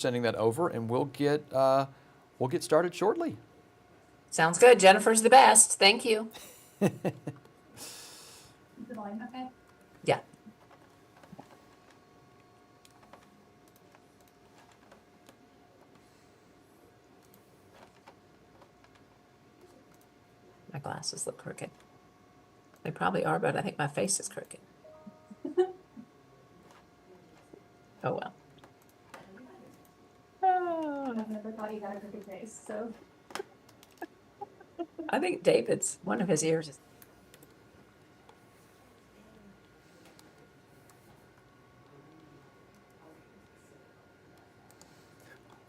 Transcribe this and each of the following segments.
sending that over, and we'll get started shortly. Sounds good. Jennifer's the best. Thank you. Is the volume okay? Yeah. My glasses look crooked. They probably are, but I think my face is crooked. Oh well. I've never thought you got a crooked face, so. I think David's, one of his ears is.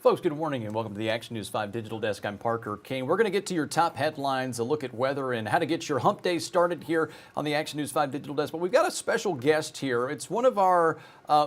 Folks, good morning and welcome to the Action News 5 Digital Desk. I'm Parker King. We're going to get to your top headlines, a look at weather, and how to get your hump day started here on the Action News 5 Digital Desk. But we've got a special guest here. It's one of our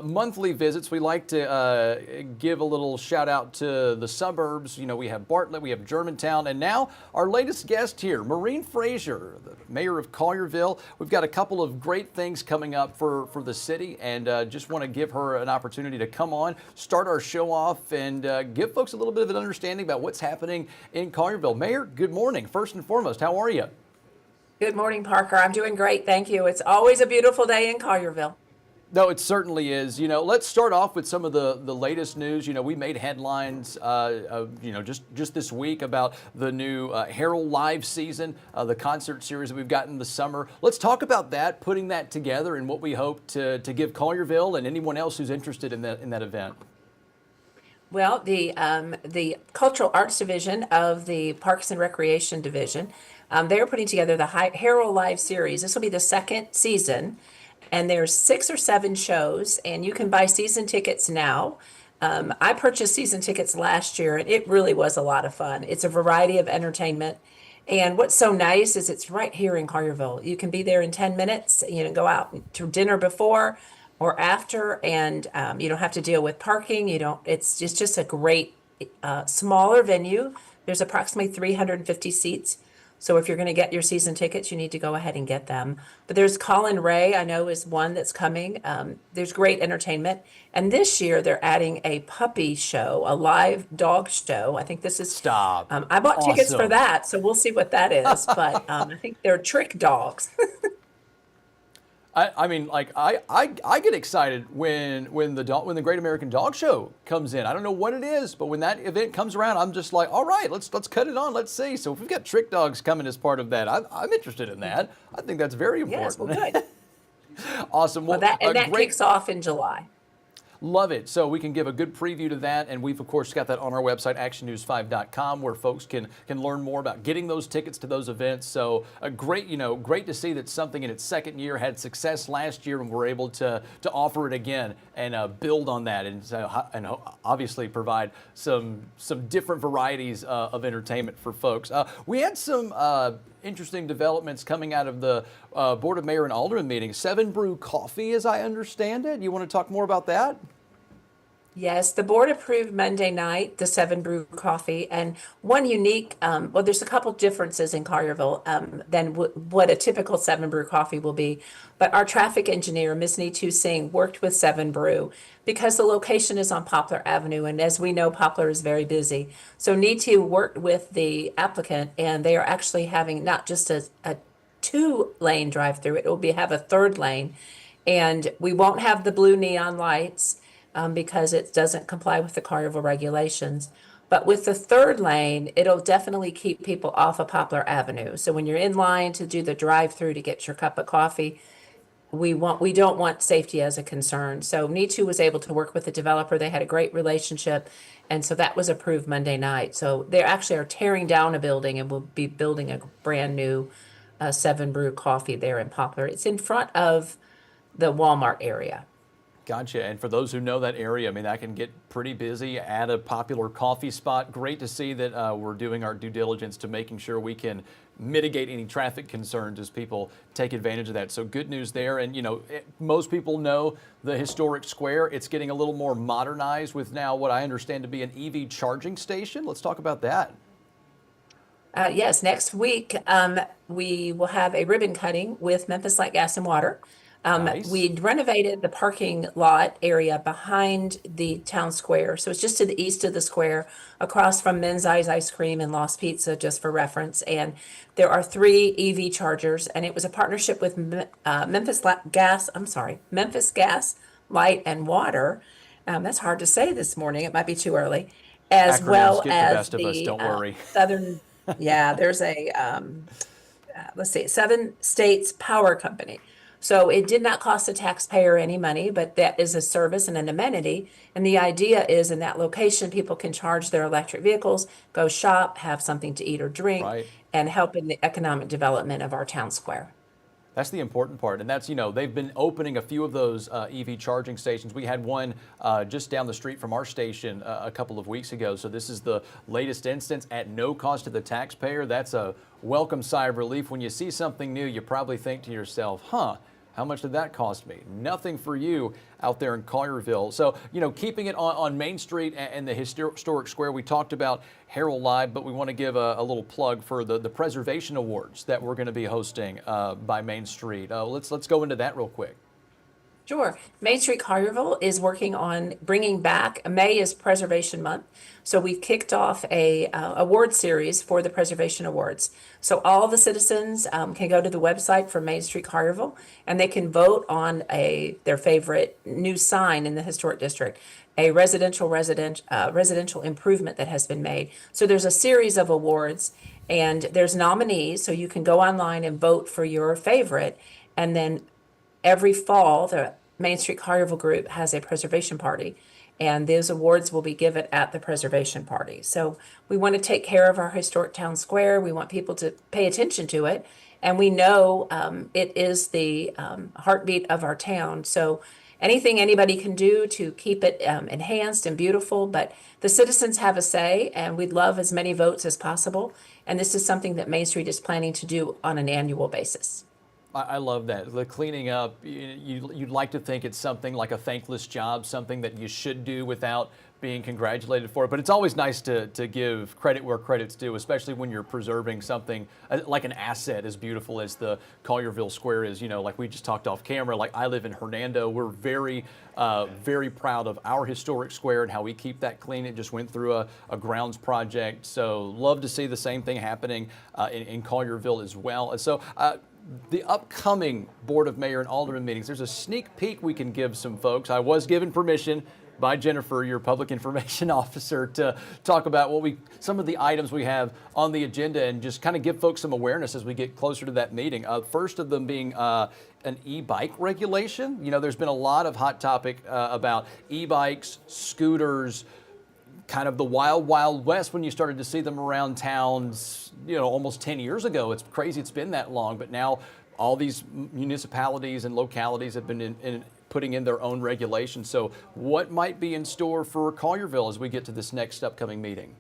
monthly visits. We like to give a little shout out to the suburbs. You know, we have Bartlett, we have Germantown, and now our latest guest here, Maureen Frazier, the mayor of Collierville. We've got a couple of great things coming up for the city, and just want to give her an opportunity to come on, start our show off, and give folks a little bit of an understanding about what's happening in Collierville. Mayor, good morning. First and foremost, how are you? Good morning, Parker. I'm doing great. Thank you. It's always a beautiful day in Collierville. No, it certainly is. You know, let's start off with some of the latest news. You know, we made headlines, just this week about the new Herald Live season, the concert series that we've got in the summer. Let's talk about that, putting that together, and what we hope to give Collierville and anyone else who's interested in that event. Well, the Cultural Arts Division of the Parks and Recreation Division, they're putting together the Herald Live series. This will be the second season, and there's 6 or 7 shows, and you can buy season tickets now. I purchased season tickets last year, and it really was a lot of fun. It's a variety of entertainment, and what's so nice is it's right here in Collierville. You can be there in 10 minutes. You know, go out to dinner before or after, and you don't have to deal with parking. It's just a great smaller venue. There's approximately 350 seats. So if you're going to get your season tickets, you need to go ahead and get them. But there's Colin Ray, I know, is one that's coming. There's great entertainment. And this year they're adding a puppy show, a live dog show. I think this is. Stop. I bought tickets for Awesome. that, so we'll see what that is. But I think they're trick dogs. I mean, like I get excited when the Great American Dog Show comes in. I don't know what it is, but when that event comes around, I'm just like, all right, let's cut it on. Let's see. So if we've got trick dogs coming as part of that, I'm interested in that. I think that's very important. Yes, well, good. Awesome. Well, that kicks off in July. Love it. So we can give a good preview to that, and we've of course got that on our website, actionnews5.com, where folks can learn more about getting those tickets to those events. So great to see that something in its second year had success last year, and we're able to offer it again and build on that, and obviously provide some different varieties of entertainment for folks. We had some interesting developments coming out of the Board of Mayor and Alderman meeting. 7 Brew Coffee, as I understand it. You want to talk more about that? Yes, the board approved Monday night the 7 Brew Coffee, and one unique, well, there's a couple differences in Collierville than what a typical 7 Brew Coffee will be. But our traffic engineer, Ms. Neetu Singh, worked with 7 Brew because the location is on Poplar Avenue, and as we know, Poplar is very busy. So Neetu worked with the applicant, and they are actually having not just a 2-lane drive-through, it will have a 3rd lane, and we won't have the blue neon lights. Because it doesn't comply with the Collierville regulations. But with the 3rd lane, it'll definitely keep people off of Poplar Avenue. So when you're in line to do the drive-through to get your cup of coffee, we don't want safety as a concern. So Neetu was able to work with the developer. They had a great relationship, and so that was approved Monday night. So they actually are tearing down a building and will be building a brand new 7 Brew Coffee there in Poplar. It's in front of the Walmart area. Gotcha. And for those who know that area, I mean, that can get pretty busy at a popular coffee spot. Great to see that we're doing our due diligence to making sure we can mitigate any traffic concerns as people take advantage of that. So good news there. And, most people know the historic square. It's getting a little more modernized with now what I understand to be an EV charging station. Let's talk about that. Yes, next week we will have a ribbon cutting with Memphis Light Gas and Water. Nice. We'd renovated the parking lot area behind the town square. So it's just to the east of the square, across from Men's Ice Cream and Lost Pizza, just for reference. And there are 3 EV chargers, and it was a partnership with Memphis Gas, Light and Water. That's hard to say this morning. It might be too early. As Acronyms well get the as best of us, the don't worry. Southern, yeah, there's a let's see, Seven States Power Company. So it did not cost the taxpayer any money, but that is a service and an amenity. And the idea is in that location, people can charge their electric vehicles, go shop, have something to eat or drink, Right. and help in the economic development of our town square. That's the important part, and that's, they've been opening a few of those EV charging stations. We had one just down the street from our station a couple of weeks ago, so this is the latest instance at no cost to the taxpayer. That's a welcome sigh of relief. When you see something new, you probably think to yourself, how much did that cost me? Nothing for you out there in Collierville. So, keeping it on Main Street and the historic square, we talked about Harold Live, but we want to give a little plug for the Preservation Awards that we're going to be hosting by Main Street. Let's go into that real quick. Sure. Main Street Collierville is working on bringing back, May is Preservation Month. So we've kicked off a award series for the Preservation Awards. So all the citizens can go to the website for Main Street Collierville, and they can vote on their favorite new sign in the historic district, a residential improvement that has been made. So there's a series of awards, and there's nominees, so you can go online and vote for your favorite. And then every fall, the Main Street Collierville group has a preservation party, and those awards will be given at the preservation party. So we want to take care of our historic town square. We want people to pay attention to it, and we know it is the heartbeat of our town. So anything anybody can do to keep it enhanced and beautiful, but the citizens have a say, and we'd love as many votes as possible. And this is something that Main Street is planning to do on an annual basis. I love that. The cleaning up, you'd like to think it's something like a thankless job, something that you should do without being congratulated for it. But it's always nice to give credit where credit's due, especially when you're preserving something like an asset as beautiful as the Collierville Square is. Like we just talked off camera, like I live in Hernando. We're very, very proud of our historic square and how we keep that clean. It just went through a grounds project. So love to see the same thing happening in Collierville as well. And so, the upcoming Board of Mayor and Alderman meetings, there's a sneak peek we can give some folks. I was given permission by Jennifer, your public information officer, to talk about some of the items we have on the agenda and just kind of give folks some awareness as we get closer to that meeting. First of them being an e-bike regulation. There's been a lot of hot topic about e-bikes, scooters, kind of the wild, wild west when you started to see them around towns, almost 10 years ago. It's crazy it's been that long, but now all these municipalities and localities have been putting in their own regulations. So what might be in store for Collierville as we get to this next upcoming meeting?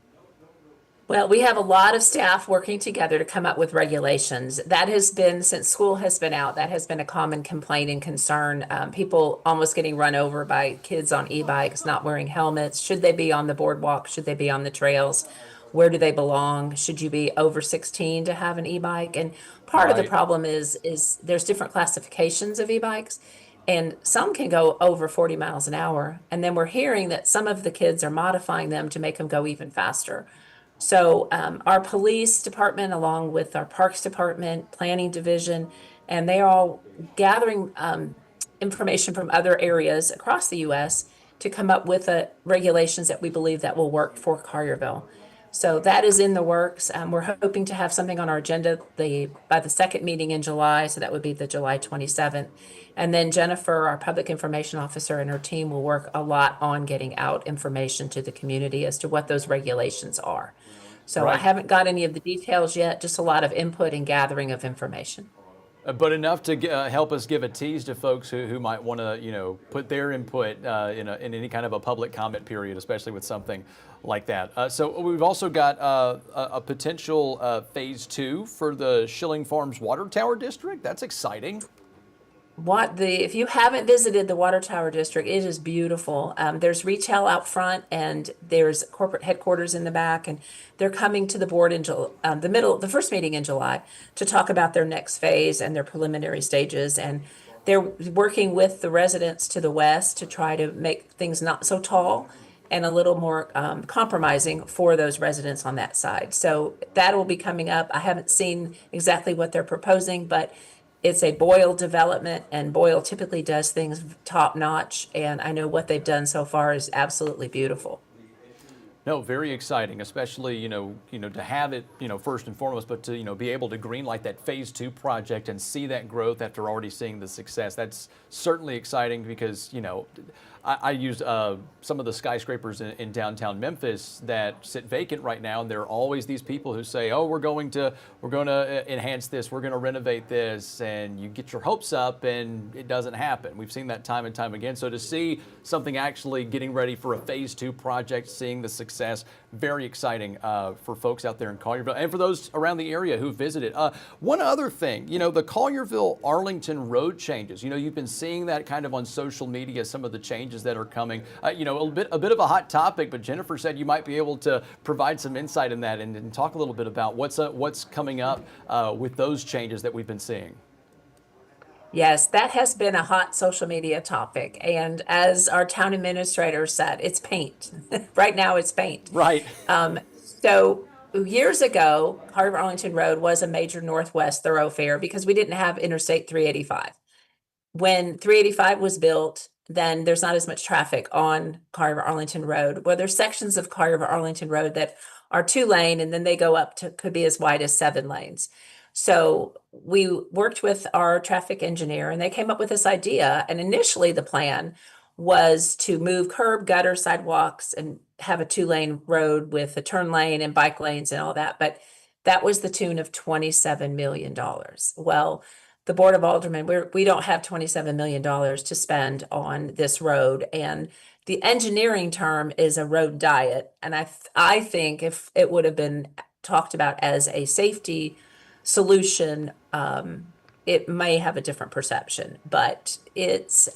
Well, we have a lot of staff working together to come up with regulations. That has been, since school has been out, that has been a common complaint and concern. People almost getting run over by kids on e-bikes, not wearing helmets. Should they be on the boardwalk? Should they be on the trails? Where do they belong? Should you be over 16 to have an e-bike? And part of the Right. problem is there's different classifications of e-bikes, and some can go over 40 miles an hour. And then we're hearing that some of the kids are modifying them to make them go even faster. So our police department, along with our parks department, planning division, and they are all gathering information from other areas across the U.S. to come up with regulations that we believe that will work for Collierville. So that is in the works. We're hoping to have something on our agenda by the second meeting in July, so that would be the July 27th. And then Jennifer, our public information officer, and her team will work a lot on getting out information to the community as to what those regulations are. So I Right. haven't got any of the details yet, just a lot of input and gathering of information. But enough to help us give a tease to folks who might want to, put their input in any kind of a public comment period, especially with something like that. So we've also got a potential phase 2 for the Schilling Farms Water Tower District. That's exciting. If you haven't visited the Water Tower District, it is beautiful. There's retail out front, and there's corporate headquarters in the back, and they're coming to the board in the first meeting in July, to talk about their next phase and their preliminary stages. And they're working with the residents to the west to try to make things not so tall and a little more compromising for those residents on that side. So that will be coming up. I haven't seen exactly what they're proposing, but it's a Boyle development, and Boyle typically does things top notch. And I know what they've done so far is absolutely beautiful. No, very exciting, especially, to have it, first and foremost, but to, be able to greenlight that phase 2 project and see that growth after already seeing the success. That's certainly exciting because, I use some of the skyscrapers in downtown Memphis that sit vacant right now, and there are always these people who say, "Oh, we're going to enhance this, we're going to renovate this," and you get your hopes up, and it doesn't happen. We've seen that time and time again. So to see something actually getting ready for a phase 2 project, seeing the success, very exciting for folks out there in Collierville and for those around the area who visited. One other thing, the Collierville-Arlington road changes. You've been seeing that kind of on social media, some of the changes that are coming. A bit of a hot topic, but Jennifer said you might be able to provide some insight in that and talk a little bit about what's coming up with those changes that we've been seeing. Yes, that has been a hot social media topic. And as our town administrator said, it's paint. Right now, it's paint. Right. So years ago, Collierville Arlington Road was a major northwest thoroughfare because we didn't have Interstate 385. When 385 was built, then there's not as much traffic on Collierville Arlington Road. Well, there's sections of Collierville Arlington Road that are 2-lane, and then they go up to, could be as wide as 7 lanes. So we worked with our traffic engineer, and they came up with this idea. And initially, the plan was to move curb, gutter, sidewalks, and have a 2-lane road with a turn lane and bike lanes and all that. But that was the tune of $27 million. Well, the Board of Aldermen, we don't have $27 million to spend on this road. And the engineering term is a road diet. And I think if it would have been talked about as a safety solution, it may have a different perception, but it's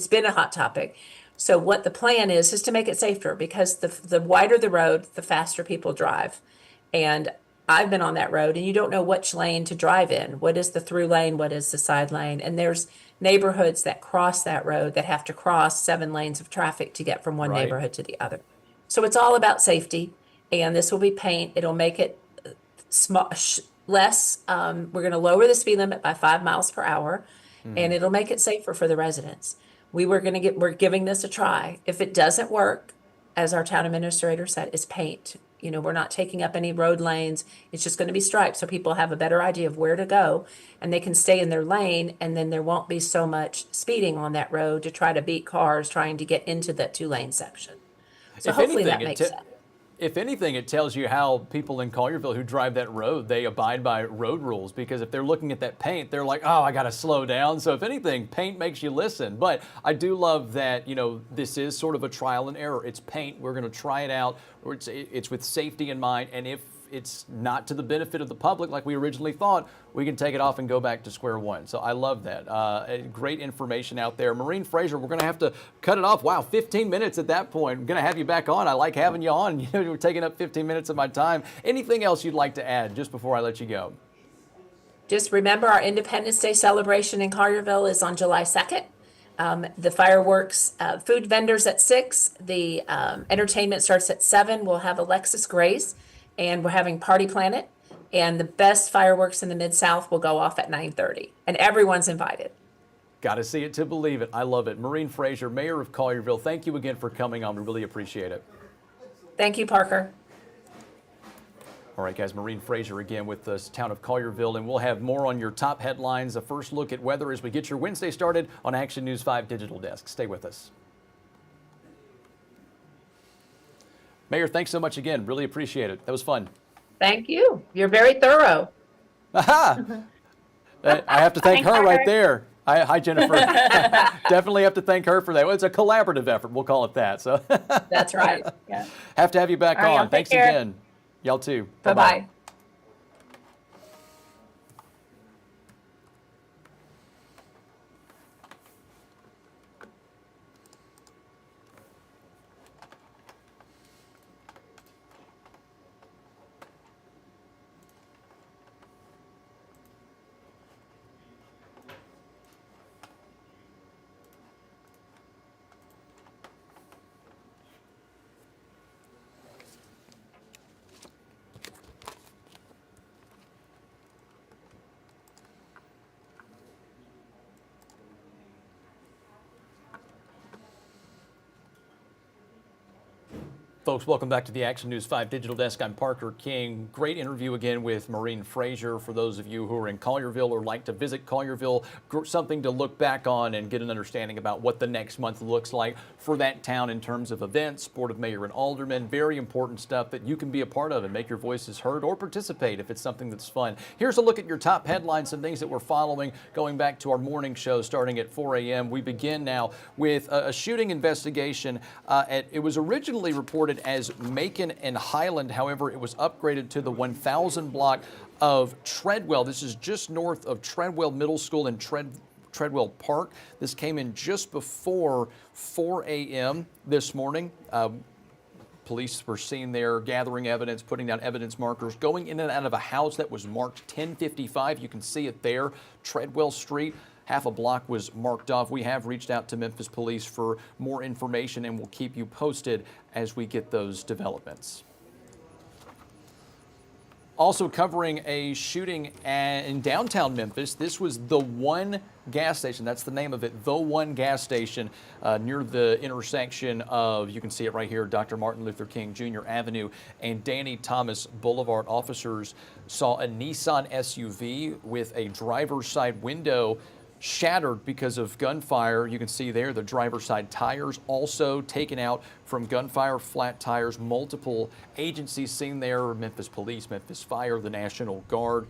been a hot topic. So what the plan is to make it safer, because the wider the road, the faster people drive. And I've been on that road, and you don't know which lane to drive in. What is the through lane? What is the side lane? And there's neighborhoods that cross that road that have to cross 7 lanes of traffic to get from one Right. neighborhood to the other. So it's all about safety, and this will be paint. It'll make it less. We're going to lower the speed limit by 5 miles per hour, and it'll make it safer for the residents. We're giving this a try. If it doesn't work, as our town administrator said, it's paint. We're not taking up any road lanes. It's just going to be striped so people have a better idea of where to go, and they can stay in their lane, and then there won't be so much speeding on that road to try to beat cars trying to get into that 2-lane section. So If hopefully that anything, makes sense. If anything, it tells you how people in Collierville who drive that road, they abide by road rules, because if they're looking at that paint, they're like, oh, I got to slow down. So if anything, paint makes you listen. But I do love that, this is sort of a trial and error. It's paint. We're going to try it out. It's with safety in mind. And if it's not to the benefit of the public like we originally thought, we can take it off and go back to square one. So I love that. Great information out there. Maureen Fraser, we're going to have to cut it off. Wow, 15 minutes at that point. I'm going to have you back on. I like having you on. You're taking up 15 minutes of my time. Anything else you'd like to add just before I let you go? Just remember, our Independence Day celebration in Collierville is on July 2nd. The fireworks, food vendors at 6. The entertainment starts at 7. We'll have Alexis Grace, and we're having Party Planet. And the best fireworks in the Mid-South will go off at 9:30. And everyone's invited. Got to see it to believe it. I love it. Maureen Fraser, Mayor of Collierville, thank you again for coming on. We really appreciate it. Thank you, Parker. All right, guys, Maureen Fraser again with the town of Collierville, and we'll have more on your top headlines, a first look at weather as we get your Wednesday started on Action News 5 Digital Desk. Stay with us. Mayor, thanks so much again. Really appreciate it. That was fun. Thank you. You're very thorough. Aha! I have to thank Thanks, her right Parker. there. Hi, Jennifer. Definitely have to thank her for that. Well, it's a collaborative effort. We'll call it that. So That's right. Yeah. have to have you back All right, on. y'all take Thanks care. again. Y'all too. Bye-bye. Folks, welcome back to the Action News 5 Digital Desk. I'm Parker King. Great interview again with Maureen Frazier. For those of you who are in Collierville or like to visit Collierville, something to look back on and get an understanding about what the next month looks like for that town in terms of events, Board of Mayor and Aldermen, very important stuff that you can be a part of and make your voices heard or participate if it's something that's fun. Here's a look at your top headlines, some things that we're following going back to our morning show starting at 4 a.m. We begin now with a shooting investigation. It was originally reported as Macon and Highland. However, it was upgraded to the 1000 block of Treadwell. This is just north of Treadwell Middle School in Treadwell Park. This came in just before 4 a.m. this morning. Police were seen there gathering evidence, putting down evidence markers, going in and out of a house that was marked 1055. You can see it there, Treadwell Street. Half a block was marked off. We have reached out to Memphis Police for more information, and we'll keep you posted as we get those developments. Also covering a shooting in downtown Memphis. This was the One gas station. That's the name of it, the One gas station near the intersection of, you can see it right here, Dr. Martin Luther King Jr. Avenue and Danny Thomas Boulevard. Officers saw a Nissan SUV with a driver's side window shattered because of gunfire. You can see there the driver's side tires also taken out from gunfire, flat tires. Multiple agencies seen there, Memphis Police, Memphis Fire, the National Guard.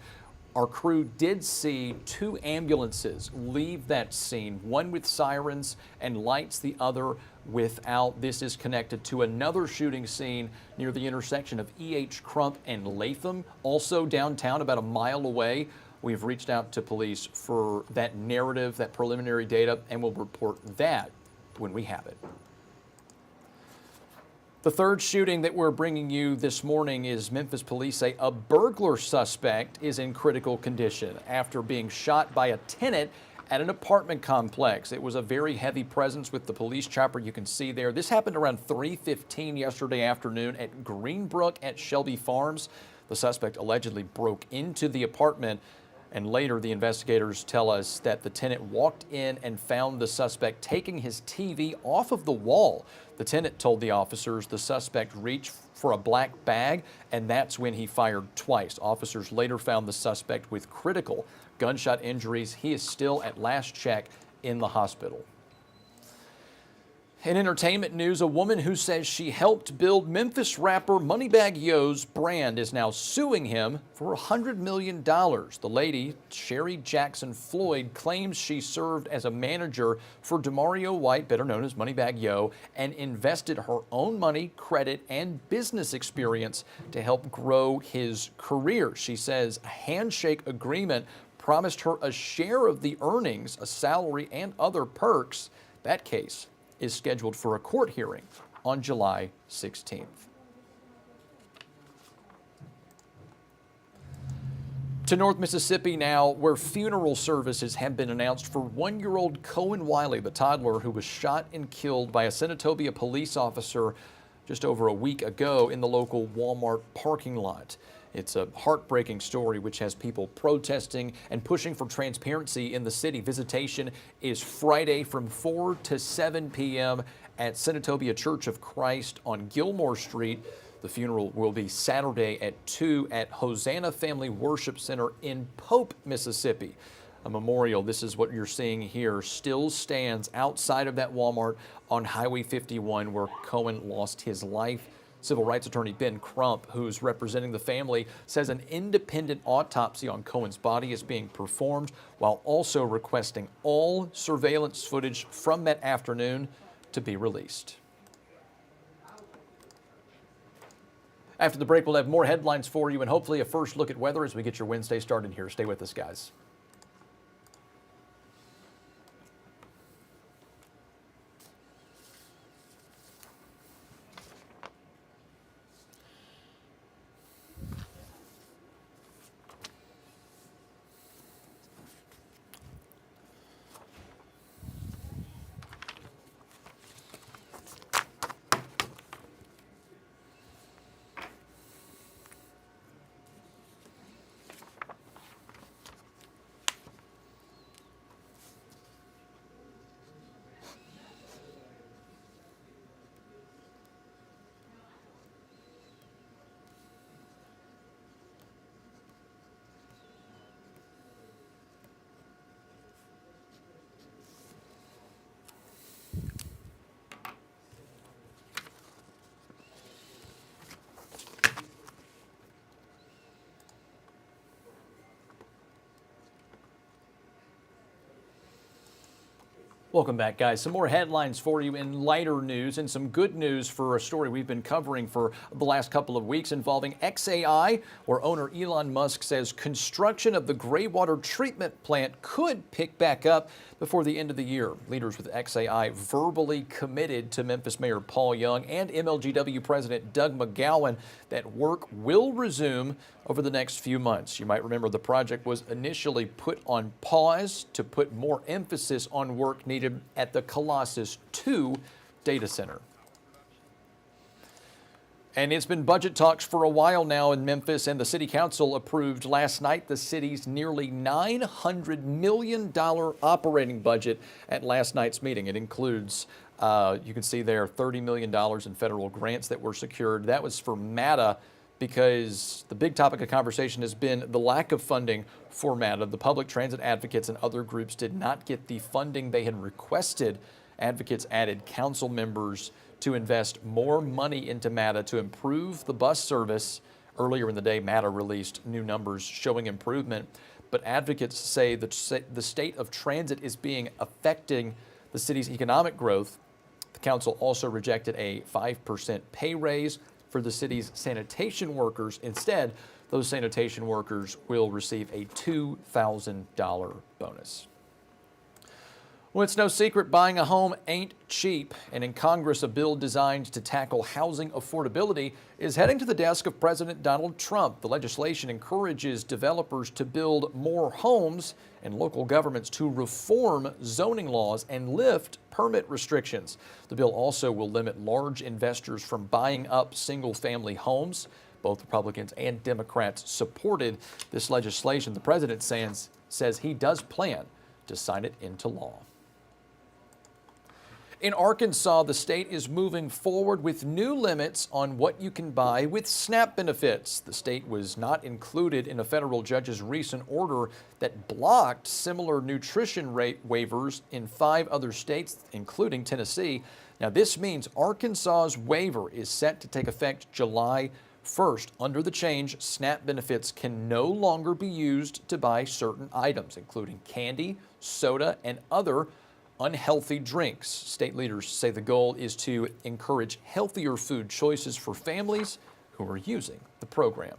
Our crew did see 2 ambulances leave that scene, one with sirens and lights, the other without. This is connected to another shooting scene near the intersection of E.H. Crump and Latham, also downtown about a mile away. We've reached out to police for that narrative, that preliminary data, and we'll report that when we have it. The third shooting that we're bringing you this morning is Memphis police say a burglar suspect is in critical condition after being shot by a tenant at an apartment complex. It was a very heavy presence with the police chopper you can see there. This happened around 3:15 yesterday afternoon at Greenbrook at Shelby Farms. The suspect allegedly broke into the apartment, and later the investigators tell us that the tenant walked in and found the suspect taking his TV off of the wall. The tenant told the officers the suspect reached for a black bag, and that's when he fired twice. Officers later found the suspect with critical gunshot injuries. He is still, at last check, in the hospital. In entertainment news, a woman who says she helped build Memphis rapper Moneybagg Yo's brand is now suing him for $100 million. The lady, Sherry Jackson Floyd, claims she served as a manager for Demario White, better known as Moneybagg Yo, and invested her own money, credit, and business experience to help grow his career. She says a handshake agreement promised her a share of the earnings, a salary, and other perks. That case is scheduled for a court hearing on July 16th. To North Mississippi now, where funeral services have been announced for 1-year-old Cohen Wiley, the toddler who was shot and killed by a Senatobia police officer just over a week ago in the local Walmart parking lot. It's a heartbreaking story which has people protesting and pushing for transparency in the city. Visitation is Friday from 4 to 7 p.m. at Senatobia Church of Christ on Gilmore Street. The funeral will be Saturday at 2 at Hosanna Family Worship Center in Pope, Mississippi. A memorial, this is what you're seeing here, still stands outside of that Walmart on Highway 51 where Cohen lost his life. Civil rights attorney Ben Crump, who's representing the family, says an independent autopsy on Cohen's body is being performed while also requesting all surveillance footage from that afternoon to be released. After the break, we'll have more headlines for you and hopefully a first look at weather as we get your Wednesday started here. Stay with us, guys. Welcome back, guys. Some more headlines for you in lighter news and some good news for a story we've been covering for the last couple of weeks involving xAI, where owner Elon Musk says construction of the Greywater treatment plant could pick back up before the end of the year. Leaders with xAI verbally committed to Memphis Mayor Paul Young and MLGW President Doug McGowan that work will resume over the next few months. You might remember the project was initially put on pause to put more emphasis on work needed at the Colossus 2 data center. And it's been budget talks for a while now in Memphis, and the city council approved last night the city's nearly $900 million operating budget at last night's meeting. It includes, you can see there, $30 million in federal grants that were secured. That was for MATA, because the big topic of conversation has been the lack of funding for MATA. The public transit advocates and other groups did not get the funding they had requested. Advocates added council members to invest more money into MATA to improve the bus service. Earlier in the day, MATA released new numbers showing improvement, but advocates say that the state of transit is affecting the city's economic growth. The council also rejected a 5% pay raise for the city's sanitation workers. Instead, those sanitation workers will receive a $2,000 bonus. Well, it's no secret buying a home ain't cheap, and in Congress, a bill designed to tackle housing affordability is heading to the desk of President Donald Trump. The legislation encourages developers to build more homes and local governments to reform zoning laws and lift permit restrictions. The bill also will limit large investors from buying up single-family homes. Both Republicans and Democrats supported this legislation. The president says he does plan to sign it into law. In Arkansas, the state is moving forward with new limits on what you can buy with SNAP benefits. The state was not included in a federal judge's recent order that blocked similar nutrition rate waivers in 5 other states, including Tennessee. Now, this means Arkansas's waiver is set to take effect July 1st. Under the change, SNAP benefits can no longer be used to buy certain items, including candy, soda, and other unhealthy drinks. State leaders say the goal is to encourage healthier food choices for families who are using the program.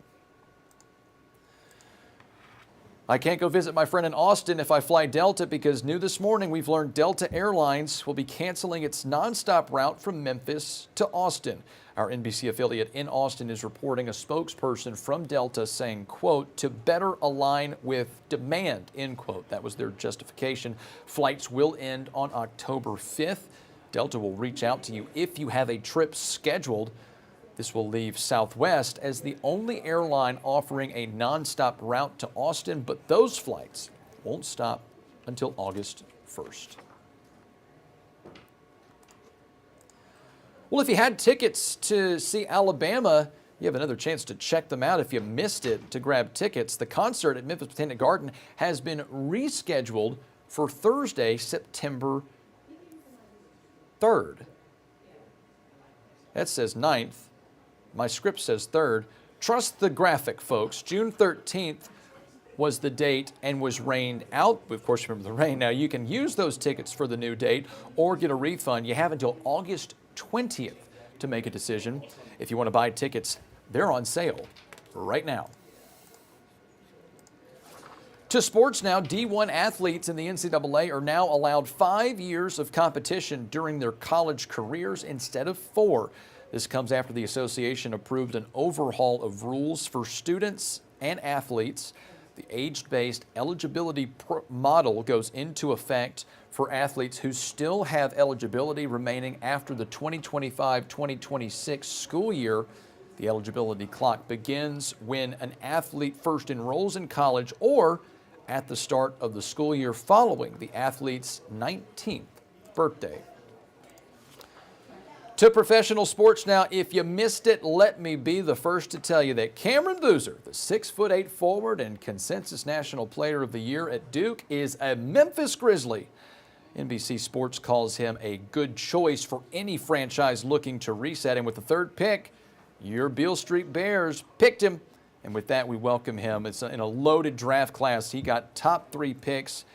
I can't go visit my friend in Austin if I fly Delta, because new this morning we've learned Delta Airlines will be canceling its nonstop route from Memphis to Austin. Our NBC affiliate in Austin is reporting a spokesperson from Delta saying, quote, to better align with demand, end quote. That was their justification. Flights will end on October 5th. Delta will reach out to you if you have a trip scheduled. This will leave Southwest as the only airline offering a nonstop route to Austin, but those flights won't stop until August 1st. Well, if you had tickets to see Alabama, you have another chance to check them out if you missed it to grab tickets. The concert at Memphis Botanic Garden has been rescheduled for Thursday, September 3rd. That says 9th. My script says 3rd. Trust the graphic, folks. June 13th was the date and was rained out. Of course, remember the rain. Now, you can use those tickets for the new date or get a refund. You have until August 20th to make a decision. If you want to buy tickets, they're on sale right now. To sports now, D1 athletes in the NCAA are now allowed 5 years of competition during their college careers instead of 4. This comes after the association approved an overhaul of rules for students and athletes. The age-based eligibility model goes into effect for athletes who still have eligibility remaining after the 2025-2026 school year. The eligibility clock begins when an athlete first enrolls in college or at the start of the school year following the athlete's 19th birthday. To professional sports now. If you missed it, let me be the first to tell you that Cameron Boozer, the 6'8" forward and consensus National Player of the Year at Duke, is a Memphis Grizzly. NBC Sports calls him a good choice for any franchise looking to reset. And with the 3rd pick, your Beale Street Bears picked him. And with that, we welcome him. It's in a loaded draft class. He got top 3 picks.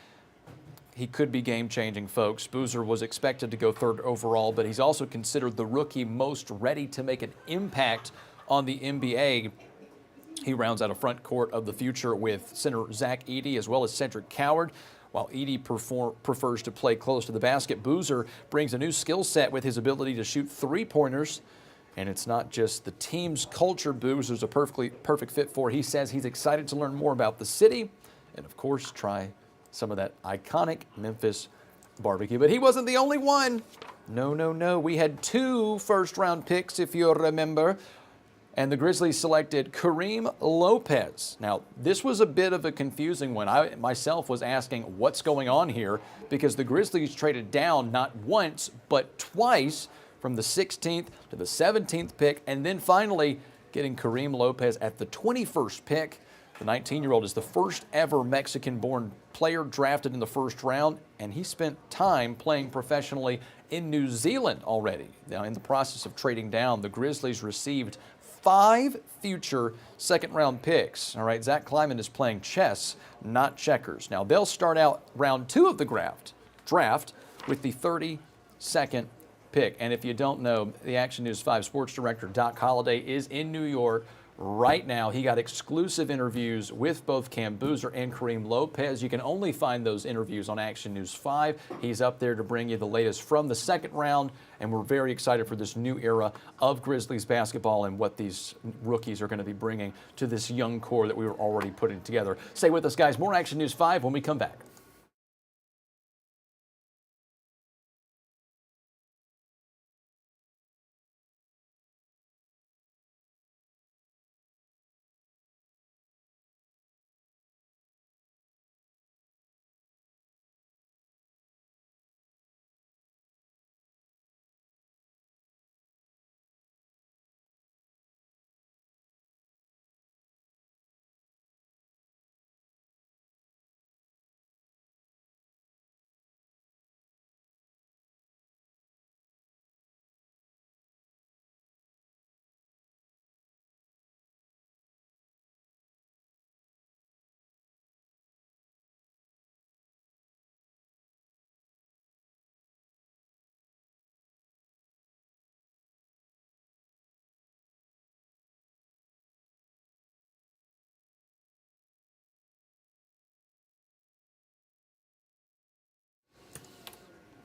he could be game-changing, folks. Boozer was expected to go 3rd overall, but he's also considered the rookie most ready to make an impact on the NBA. He rounds out a front court of the future with center Zach Edey as well as Cedric Coward. While Edey prefers to play close to the basket, Boozer brings a new skill set with his ability to shoot three-pointers. And it's not just the team's culture Boozer's a perfect fit for. He says he's excited to learn more about the city and, of course, try some of that iconic Memphis barbecue. But he wasn't the only one. No. We had 2 first-round picks, if you remember. And the Grizzlies selected Kareem Lopez. Now, this was a bit of a confusing one. I myself was asking what's going on here because the Grizzlies traded down not once but twice from the 16th to the 17th pick, and then finally getting Kareem Lopez at the 21st pick. The 19-year-old is the first ever Mexican-born player drafted in the first round, and he spent time playing professionally in New Zealand already. Now, in the process of trading down, the Grizzlies received 5 future second-round picks. All right, Zach Kleiman is playing chess, not checkers. Now, they'll start out round 2 of the draft with the 32nd pick. And if you don't know, the Action News 5 sports director, Doc Holliday, is in New York right now. He got exclusive interviews with both Cam Boozer and Kareem Lopez. You can only find those interviews on Action News 5. He's up there to bring you the latest from the second round, and we're very excited for this new era of Grizzlies basketball and what these rookies are going to be bringing to this young core that we were already putting together. Stay with us, guys. More Action News 5 when we come back.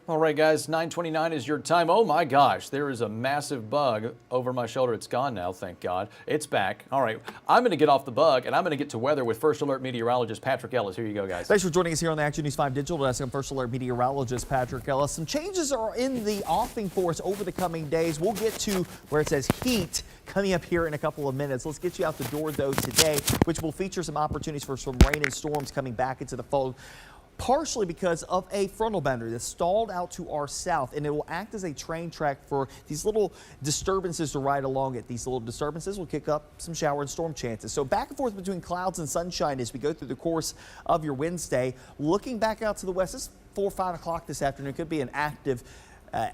All right, guys, 9:29 is your time. Oh, my gosh, there is a massive bug over my shoulder. It's gone now, thank God. It's back. All right, I'm going to get off the bug, and I'm going to get to weather with First Alert meteorologist Patrick Ellis. Here you go, guys. Thanks for joining us here on the Action News 5 Digital Desk. I'm First Alert meteorologist Patrick Ellis. Some changes are in the offing for us over the coming days. We'll get to where it says heat coming up here in a couple of minutes. Let's get you out the door, though, today, which will feature some opportunities for some rain and storms coming back into the fold. Partially because of a frontal boundary that's stalled out to our south, and it will act as a train track for these little disturbances to ride along it. These little disturbances will kick up some shower and storm chances. So back and forth between clouds and sunshine as we go through the course of your Wednesday. Looking back out to the west, it's 4 or 5 o'clock this afternoon. Could be an active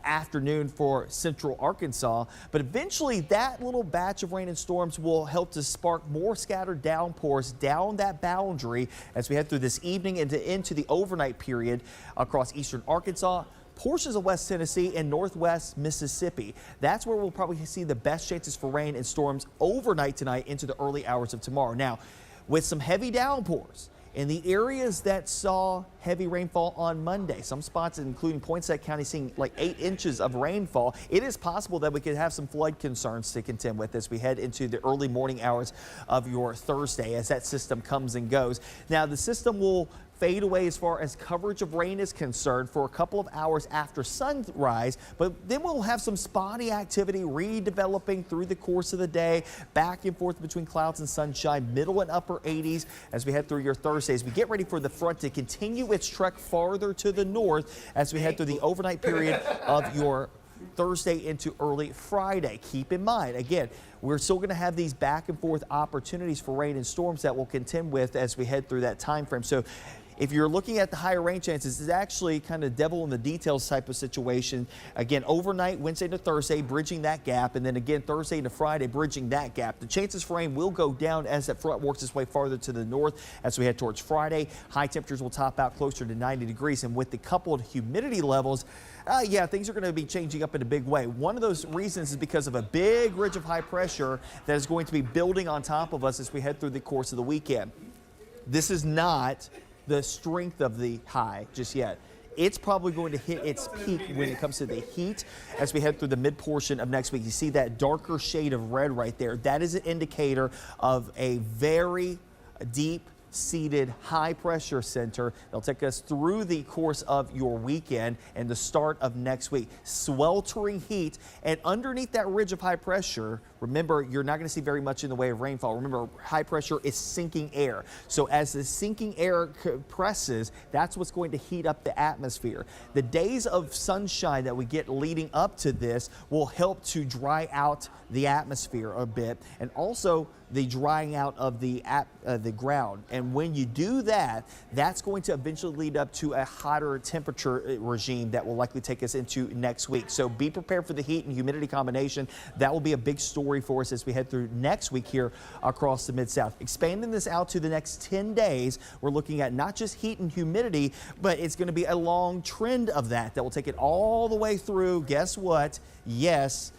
afternoon for central Arkansas, but eventually that little batch of rain and storms will help to spark more scattered downpours down that boundary as we head through this evening and into the overnight period across eastern Arkansas, portions of West Tennessee, and northwest Mississippi. That's where we'll probably see the best chances for rain and storms overnight tonight into the early hours of tomorrow. Now, with some heavy downpours in the areas that saw heavy rainfall on Monday, some spots including Poinsett County seeing like 8 inches of rainfall, it is possible that we could have some flood concerns to contend with as we head into the early morning hours of your Thursday as that system comes and goes. Now, the system will fade away as far as coverage of rain is concerned for a couple of hours after sunrise, but then we'll have some spotty activity redeveloping through the course of the day, back and forth between clouds and sunshine, middle and upper 80s as we head through your Thursday. As we get ready for the front to continue its trek farther to the north as we head through the overnight period of your Thursday into early Friday. Keep in mind, again, we're still going to have these back and forth opportunities for rain and storms that we'll contend with as we head through that time frame. So If you're looking at the higher rain chances, it's actually kind of devil in the details type of situation. Again, overnight, Wednesday to Thursday, bridging that gap, and then again, Thursday to Friday, bridging that gap. The chances for rain will go down as that front works its way farther to the north as we head towards Friday. High temperatures will top out closer to 90 degrees, and with the coupled humidity levels, yeah, things are going to be changing up in a big way. One of those reasons is because of a big ridge of high pressure that is going to be building on top of us as we head through the course of the weekend. This is not the strength of the high just yet. It's probably going to hit its peak when it comes to the heat as we head through the mid portion of next week. You see that darker shade of red right there. That is an indicator of a very deep seated high pressure center. They'll take us through the course of your weekend and the start of next week. Sweltering heat, and underneath that ridge of high pressure, remember, you're not going to see very much in the way of rainfall. Remember, high pressure is sinking air. So as the sinking air compresses, that's what's going to heat up the atmosphere. The days of sunshine that we get leading up to this will help to dry out the atmosphere a bit, and also the drying out of the ground. And when you do that, that's going to eventually lead up to a hotter temperature regime that will likely take us into next week. So be prepared for the heat and humidity combination. That will be a big story for us as we head through next week here across the Mid-South. Expanding this out to the next 10 days, we're looking at not just heat and humidity, but it's going to be a long trend of that will take it all the way through. Guess what? Yes,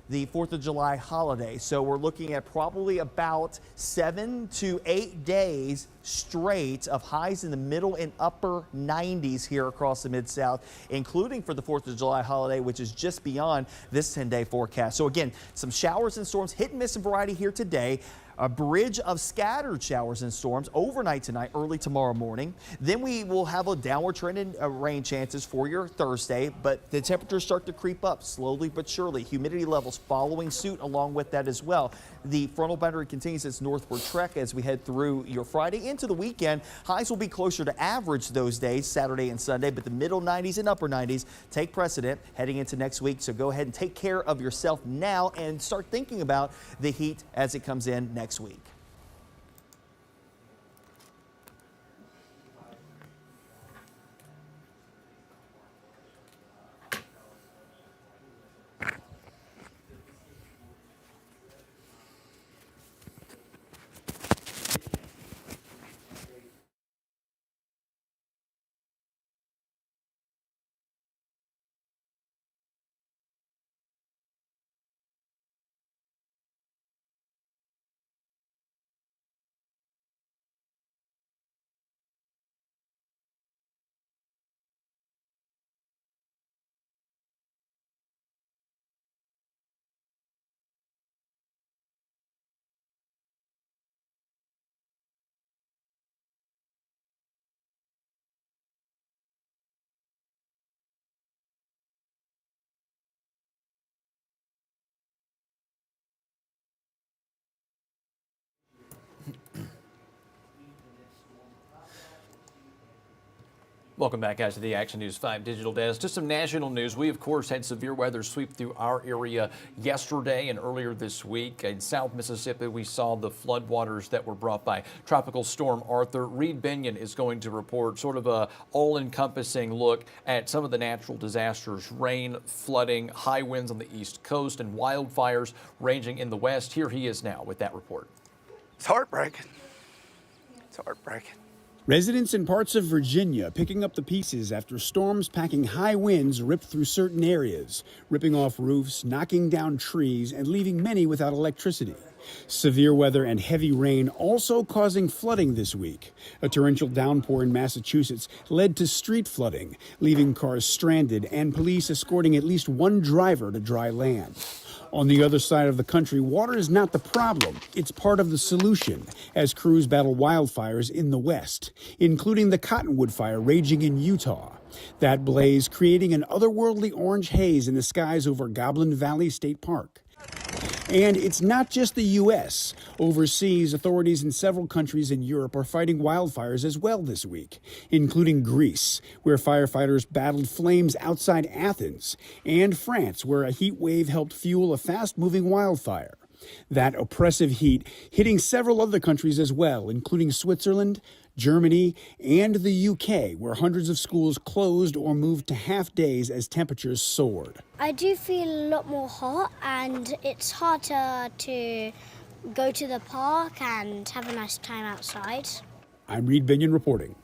the 4th of July holiday. So we're looking at probably about 7 to 8 days straight of highs in the middle and upper 90s here across the Mid-South, including for the 4th of July holiday, which is just beyond this 10-day forecast. So again, some showers and storms, hit and miss in variety here today. A bridge of scattered showers and storms overnight tonight, early tomorrow morning. Then we will have a downward trend in rain chances for your Thursday, but the temperatures start to creep up slowly but surely. Humidity levels following suit along with that as well. The frontal boundary continues its northward trek as we head through your Friday into the weekend. Highs will be closer to average those days, Saturday and Sunday, but the middle 90s and upper 90s take precedent heading into next week. So go ahead and take care of yourself now and start thinking about the heat as it comes in next week. Welcome back, guys, to the Action News 5 Digital Desk. Just some national news. We, of course, had severe weather sweep through our area yesterday and earlier this week. In South Mississippi, we saw the floodwaters that were brought by Tropical Storm Arthur. Reed Binion is going to report sort of a all-encompassing look at some of the natural disasters: rain, flooding, high winds on the East Coast, and wildfires raging in the West. Here he is now with that report. It's heartbreaking. It's heartbreaking. Residents in parts of Virginia picking up the pieces after storms packing high winds ripped through certain areas, ripping off roofs, knocking down trees, and leaving many without electricity. Severe weather and heavy rain also causing flooding this week. A torrential downpour in Massachusetts led to street flooding, leaving cars stranded and police escorting at least one driver to dry land. On the other side of the country, water is not the problem. It's part of the solution as crews battle wildfires in the West, including the Cottonwood Fire raging in Utah. That blaze creating an otherworldly orange haze in the skies over Goblin Valley State Park. And it's not just the U.S. Overseas, authorities in several countries in Europe are fighting wildfires as well this week, including Greece, where firefighters battled flames outside Athens, and France, where a heat wave helped fuel a fast-moving wildfire. That oppressive heat hitting several other countries as well, including Switzerland, Germany, and the UK, where hundreds of schools closed or moved to half days as temperatures soared. I do feel a lot more hot, and it's harder to go to the park and have a nice time outside. I'm Reed Binion reporting.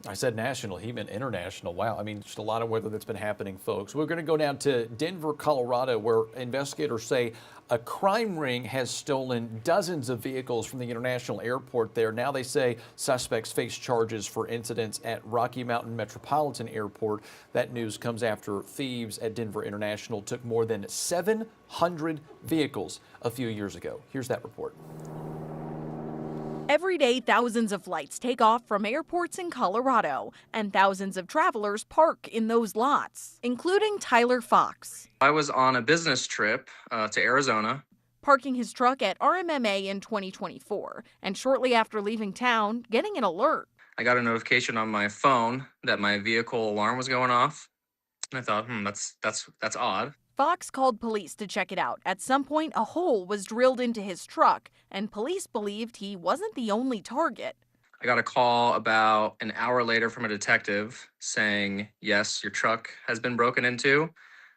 I said national, he meant international. Wow, I mean, just a lot of weather that's been happening, folks. We're going to go down to Denver, Colorado, where investigators say a crime ring has stolen dozens of vehicles from the international airport there. Now they say suspects face charges for incidents at Rocky Mountain Metropolitan Airport. That news comes after thieves at Denver International took more than 700 vehicles a few years ago. Here's that report. Every day, thousands of flights take off from airports in Colorado, and thousands of travelers park in those lots, including Tyler Fox. I was on a business trip to Arizona. Parking his truck at RMMA in 2024, and shortly after leaving town, getting an alert. I got a notification on my phone that my vehicle alarm was going off. And I thought, that's odd. Fox called police to check it out. At some point, a hole was drilled into his truck, and police believed he wasn't the only target. I got a call about an hour later from a detective saying, yes, your truck has been broken into.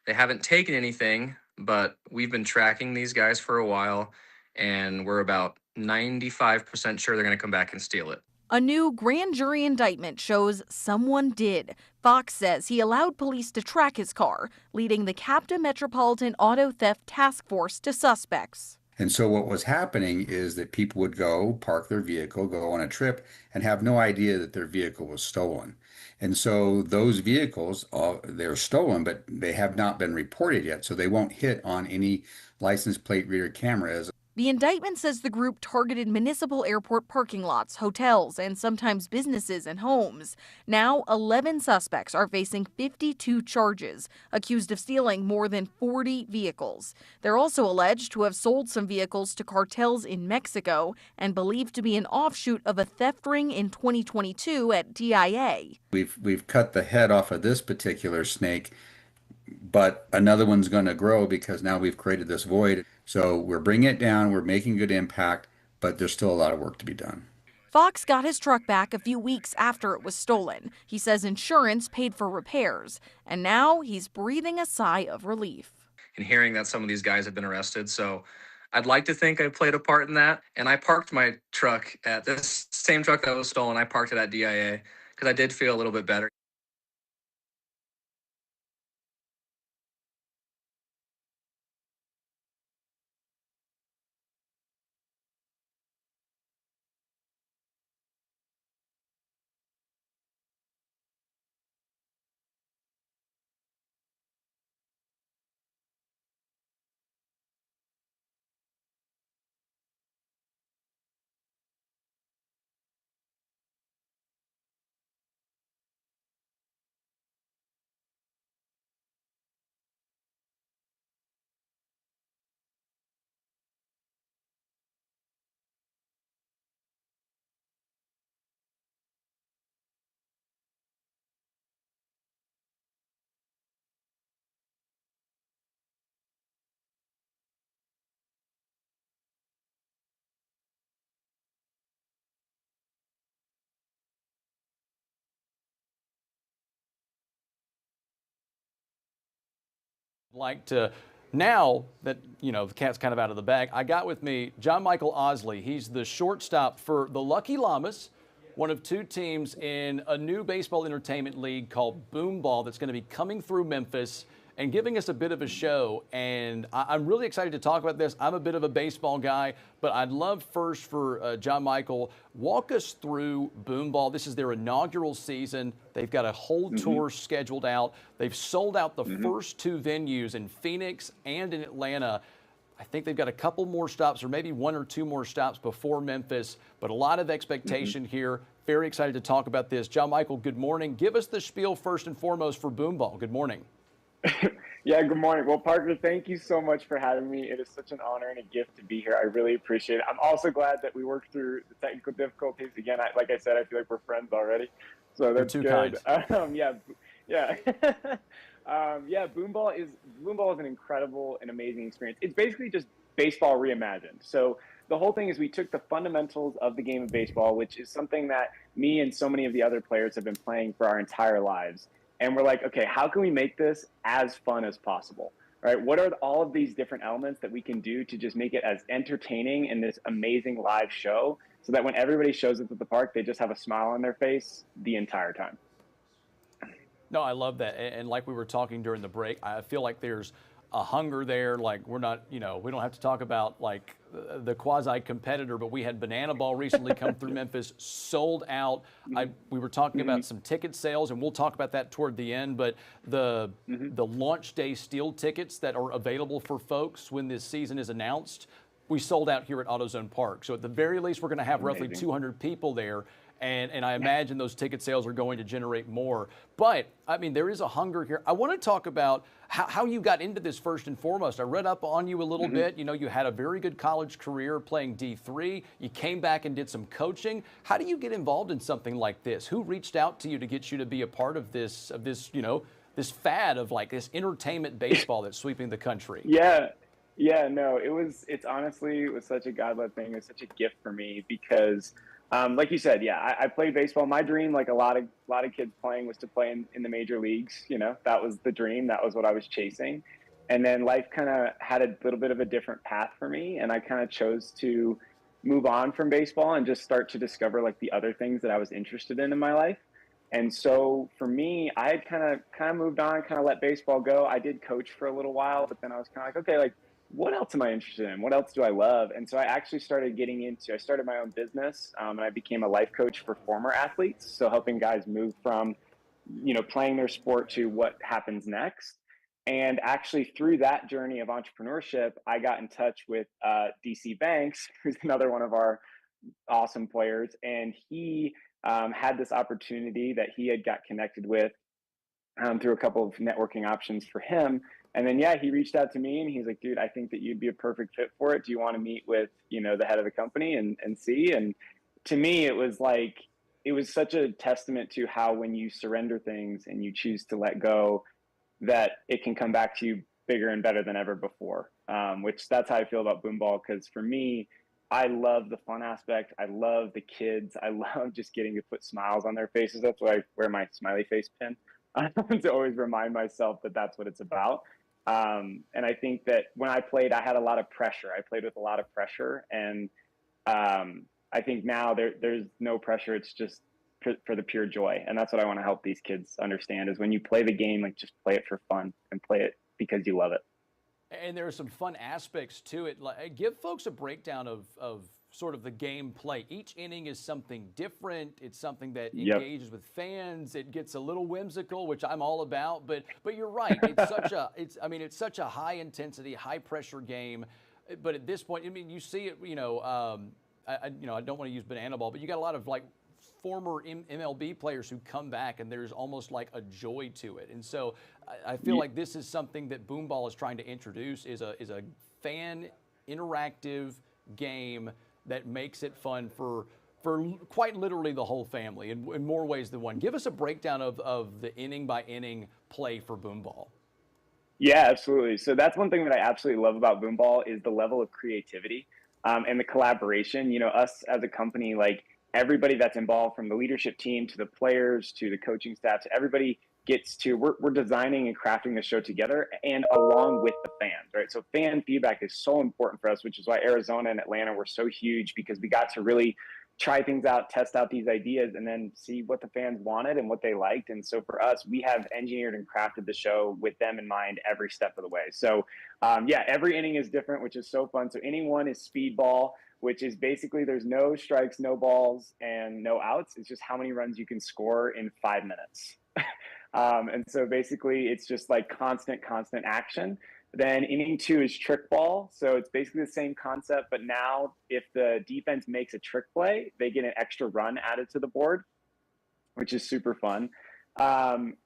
They haven't taken anything, but we've been tracking these guys for a while, and we're about 95% sure they're going to come back and steal it. A new grand jury indictment shows someone did. Fox says he allowed police to track his car, leading the Capta Metropolitan Auto Theft Task Force to suspects. And so what was happening is that people would go park their vehicle, go on a trip, and have no idea that their vehicle was stolen. And so those vehicles, they're stolen, but they have not been reported yet, so they won't hit on any license plate reader cameras. The indictment says the group targeted municipal airport parking lots, hotels, and sometimes businesses and homes. Now, 11 suspects are facing 52 charges, accused of stealing more than 40 vehicles. They're also alleged to have sold some vehicles to cartels in Mexico and believed to be an offshoot of a theft ring in 2022 at DIA. We've cut the head off of this particular snake, but another one's going to grow because now we've created this void. So we're bringing it down, we're making good impact, but there's still a lot of work to be done. Fox got his truck back a few weeks after it was stolen. He says insurance paid for repairs, and now he's breathing a sigh of relief. And hearing that some of these guys have been arrested, so I'd like to think I played a part in that. And I parked my truck at this same truck that was stolen. I parked it at DIA because I did feel a little bit better. Like to, now that, the cat's kind of out of the bag, I got with me John Michael Osley. He's the shortstop for the Lucky Llamas, one of two teams in a new baseball entertainment league called Boom Ball that's going to be coming through Memphis and giving us a bit of a show. And I'm really excited to talk about this. I'm a bit of a baseball guy, but I'd love first for John Michael, walk us through Boom Ball. This is their inaugural season. They've got a whole tour scheduled out. They've sold out the first two venues in Phoenix and in Atlanta. I think they've got a couple more stops, or maybe one or two more stops before Memphis, but a lot of expectation here. Very excited to talk about this. John Michael, good morning. Give us the spiel first and foremost for Boom Ball. Good morning. Yeah, good morning. Well, Parker, thank you so much for having me. It is such an honor and a gift to be here. I really appreciate it. I'm also glad that we worked through the technical difficulties. Again, like I said, I feel like we're friends already. So that's too good. kind. Yeah, Boom Ball is an incredible and amazing experience. It's basically just baseball reimagined. So the whole thing is we took the fundamentals of the game of baseball, which is something that me and so many of the other players have been playing for our entire lives. And we're like, okay, how can we make this as fun as possible? Right? What are all of these different elements that we can do to just make it as entertaining in this amazing live show so that when everybody shows up at the park, they just have a smile on their face the entire time? No, I love that. And like we were talking during the break, I feel like there's a hunger there. Like we're not, we don't have to talk about like the quasi competitor, but we had Banana Ball recently come through Memphis, sold out. We were talking about some ticket sales, and we'll talk about that toward the end. But the launch day steel tickets that are available for folks when this season is announced, we sold out here at AutoZone Park. So at the very least, we're going to have roughly 200 people there. And I imagine those ticket sales are going to generate more. But, I mean, there is a hunger here. I want to talk about how you got into this first and foremost. I read up on you a little bit. You had a very good college career playing D3. You came back and did some coaching. How do you get involved in something like this? Who reached out to you to get you to be a part of this this fad of like this entertainment baseball that's sweeping the country? Yeah, no, it's honestly, it was such a God-led thing. It was such a gift for me because like you said, I played baseball. My dream, like a lot of kids playing, was to play in the major leagues. That was the dream. That was what I was chasing. And then life kind of had a little bit of a different path for me. And I kind of chose to move on from baseball and just start to discover like the other things that I was interested in my life. And so for me, I had kind of moved on, kind of let baseball go. I did coach for a little while, but then I was kind of like, okay, like, what else am I interested in? What else do I love? And so I actually started I started my own business, and I became a life coach for former athletes. So helping guys move from, playing their sport to what happens next. And actually through that journey of entrepreneurship, I got in touch with DC Banks, who's another one of our awesome players. And he had this opportunity that he had got connected with through a couple of networking options for him. And then, he reached out to me and he's like, dude, I think that you'd be a perfect fit for it. Do you want to meet with, the head of the company and see? And to me, it was such a testament to how when you surrender things and you choose to let go, that it can come back to you bigger and better than ever before, which that's how I feel about Boomball. Because for me, I love the fun aspect. I love the kids. I love just getting to put smiles on their faces. That's why I wear my smiley face pin. To always remind myself that that's what it's about. And I think that when I played, I had a lot of pressure. I played with a lot of pressure. And I think now there's no pressure. It's just for the pure joy. And that's what I want to help these kids understand is when you play the game, like just play it for fun and play it because you love it. And there are some fun aspects to it. Like, give folks a breakdown of sort of the gameplay. Each inning is something different. It's something that engages with fans. It gets a little whimsical, which I'm all about. But you're right. It's such a high intensity, high pressure game. But at this point, I mean, you see it. I don't want to use Banana Ball, but you got a lot of like former MLB players who come back, and there's almost like a joy to it. And so I feel like this is something that Boomball is trying to introduce is a fan interactive game that makes it fun for quite literally the whole family in more ways than one. Give us a breakdown of the inning by inning play for Boomball. Yeah, absolutely. So that's one thing that I absolutely love about Boomball is the level of creativity and the collaboration. Us as a company, like everybody that's involved from the leadership team to the players to the coaching staff to everybody we're designing and crafting the show together and along with the fans, right? So fan feedback is so important for us, which is why Arizona and Atlanta were so huge because we got to really try things out, test out these ideas, and then see what the fans wanted and what they liked. And so for us, we have engineered and crafted the show with them in mind every step of the way. So every inning is different, which is so fun. So inning one is speedball, which is basically there's no strikes, no balls, and no outs. It's just how many runs you can score in 5 minutes. And so basically it's just like constant action. Then inning two is trick ball. So it's basically the same concept, but now if the defense makes a trick play, they get an extra run added to the board, which is super fun.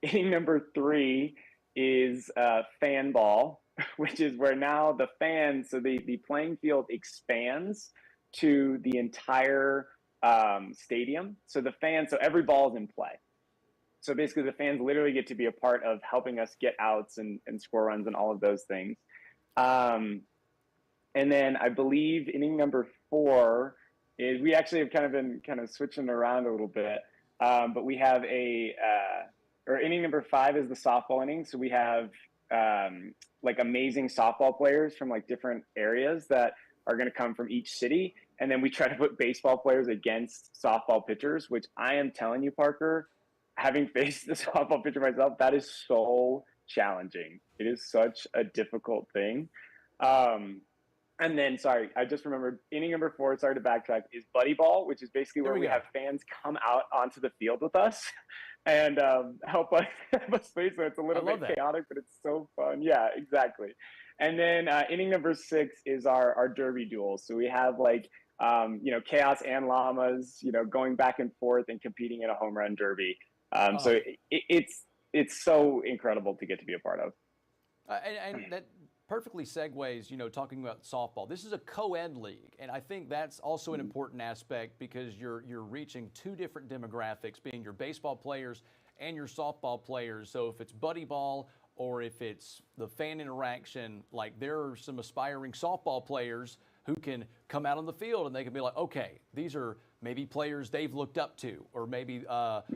Inning number three is fan ball, which is where now the fans, so the playing field expands to the entire stadium. So every ball is in play. So basically the fans literally get to be a part of helping us get outs and score runs and all of those things. And then I believe inning number 4 is, we actually have kind of been kind of switching around a little bit. But we have or inning number 5 is the softball inning. So we have like amazing softball players from like different areas that are going to come from each city. And then we try to put baseball players against softball pitchers, which I am telling you, Parker, having faced the softball pitcher myself, that is so challenging. It is such a difficult thing. And then, sorry, I just remembered inning number 4, sorry to backtrack, is buddy ball, which is basically where we have fans come out onto the field with us and help us play. So it's a little bit chaotic, but it's so fun. Yeah, exactly. And then inning number 6 is our derby duels. So we have like, chaos and llamas, going back and forth and competing in a home run derby. So it's so incredible to get to be a part of. And that perfectly segues, talking about softball. This is a co-ed league, and I think that's also an important aspect because you're reaching 2 different demographics, being your baseball players and your softball players. So if it's buddy ball or if it's the fan interaction, like there are some aspiring softball players who can come out on the field and they can be like, okay, these are maybe players they've looked up to, or maybe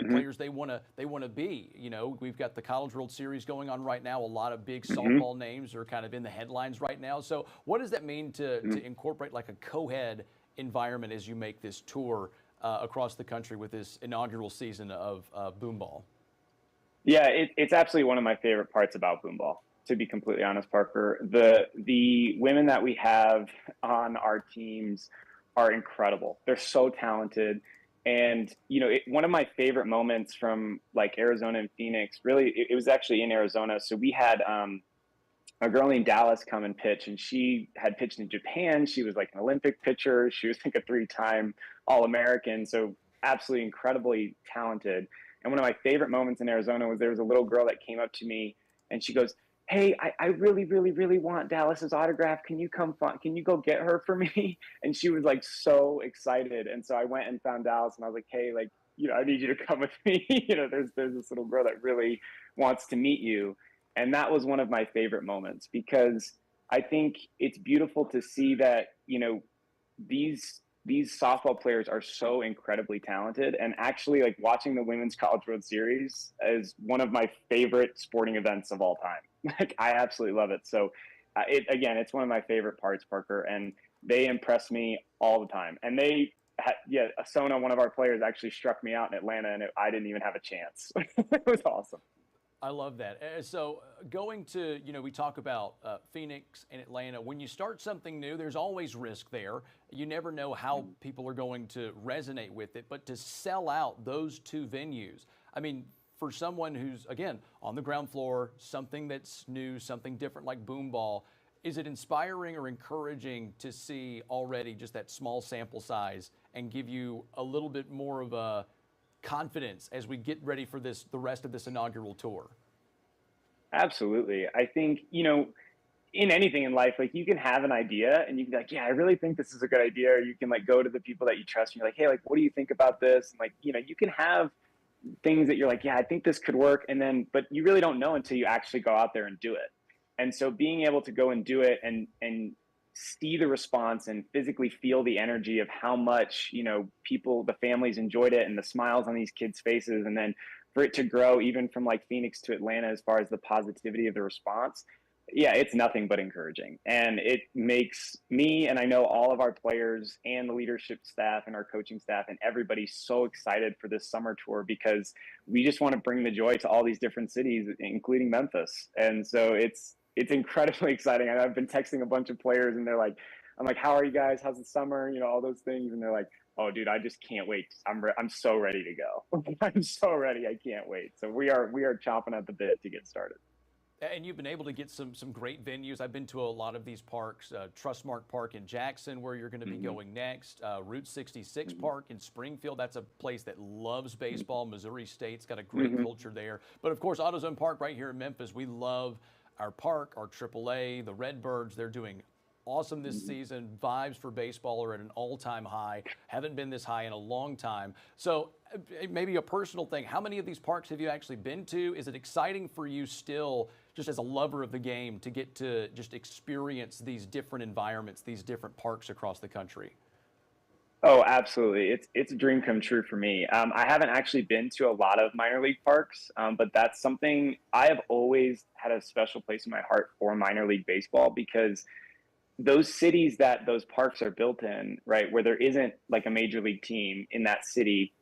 players they want to be. We've got the College World Series going on right now. A lot of big softball names are kind of in the headlines right now. So what does that mean to incorporate like a co-ed environment as you make this tour across the country with this inaugural season of Boom Ball? Yeah, it's absolutely one of my favorite parts about Boom Ball, to be completely honest, Parker. The women that we have on our teams are incredible. They're so talented. And, one of my favorite moments from like Arizona and Phoenix, really, it was actually in Arizona. So we had a girl named Dallas come and pitch, and she had pitched in Japan. She was like an Olympic pitcher. She was like a 3-time All-American. So absolutely incredibly talented. And one of my favorite moments in Arizona was there was a little girl that came up to me and she goes, "Hey, I really, really, really want Dallas's autograph. Can you can you go get her for me?" And she was like so excited. And so I went and found Dallas and I was like, "Hey, like, I need you to come with me. There's this little girl that really wants to meet you." And that was one of my favorite moments because I think it's beautiful to see that, these softball players are so incredibly talented, and actually like watching the Women's College World Series is one of my favorite sporting events of all time. Like I absolutely love it. So it's one of my favorite parts, Parker, and they impress me all the time. And Sona, one of our players, actually struck me out in Atlanta, and I didn't even have a chance. It was awesome. I love that. So going to, we talk about Phoenix and Atlanta. When you start something new, there's always risk there. You never know how people are going to resonate with it. But to sell out those 2 venues, I mean, for someone who's, again, on the ground floor, something that's new, something different like Boom Ball, is it inspiring or encouraging to see already just that small sample size and give you a little bit more of a confidence as we get ready for the rest of this inaugural tour? Absolutely. I think, in anything in life, like you can have an idea and you can be like, yeah, I really think this is a good idea. Or you can like go to the people that you trust and you're like, hey, like, what do you think about this? And like, you can have things that you're like, yeah, I think this could work. And then, but you really don't know until you actually go out there and do it. And so being able to go and do it and see the response and physically feel the energy of how much, people, the families enjoyed it and the smiles on these kids' faces. And then for it to grow even from like Phoenix to Atlanta, as far as the positivity of the response, yeah, it's nothing but encouraging. And it makes me, and I know all of our players and the leadership staff and our coaching staff and everybody so excited for this summer tour because we just want to bring the joy to all these different cities, including Memphis. And so it's incredibly exciting. I've been texting a bunch of players and I'm like, how are you guys? How's the summer? All those things. And they're like, oh, dude, I just can't wait. I'm so ready to go. I'm so ready. I can't wait. So we are chomping at the bit to get started. And you've been able to get some great venues. I've been to a lot of these parks, Trustmark Park in Jackson, where you're going to be going next, Route 66 Park in Springfield. That's a place that loves baseball. Missouri State's got a great culture there. But of course, AutoZone Park right here in Memphis, we love our park, our AAA, the Redbirds. They're doing awesome this season. Vibes for baseball are at an all-time high. Haven't been this high in a long time. So maybe a personal thing, how many of these parks have you actually been to? Is it exciting for you still just as a lover of the game, to get to just experience these different environments, these different parks across the country? Oh, absolutely. It's a dream come true for me. I haven't actually been to a lot of minor league parks, but that's something I have always had a special place in my heart for minor league baseball, because those cities that those parks are built in, right, where there isn't like a major league team in that city,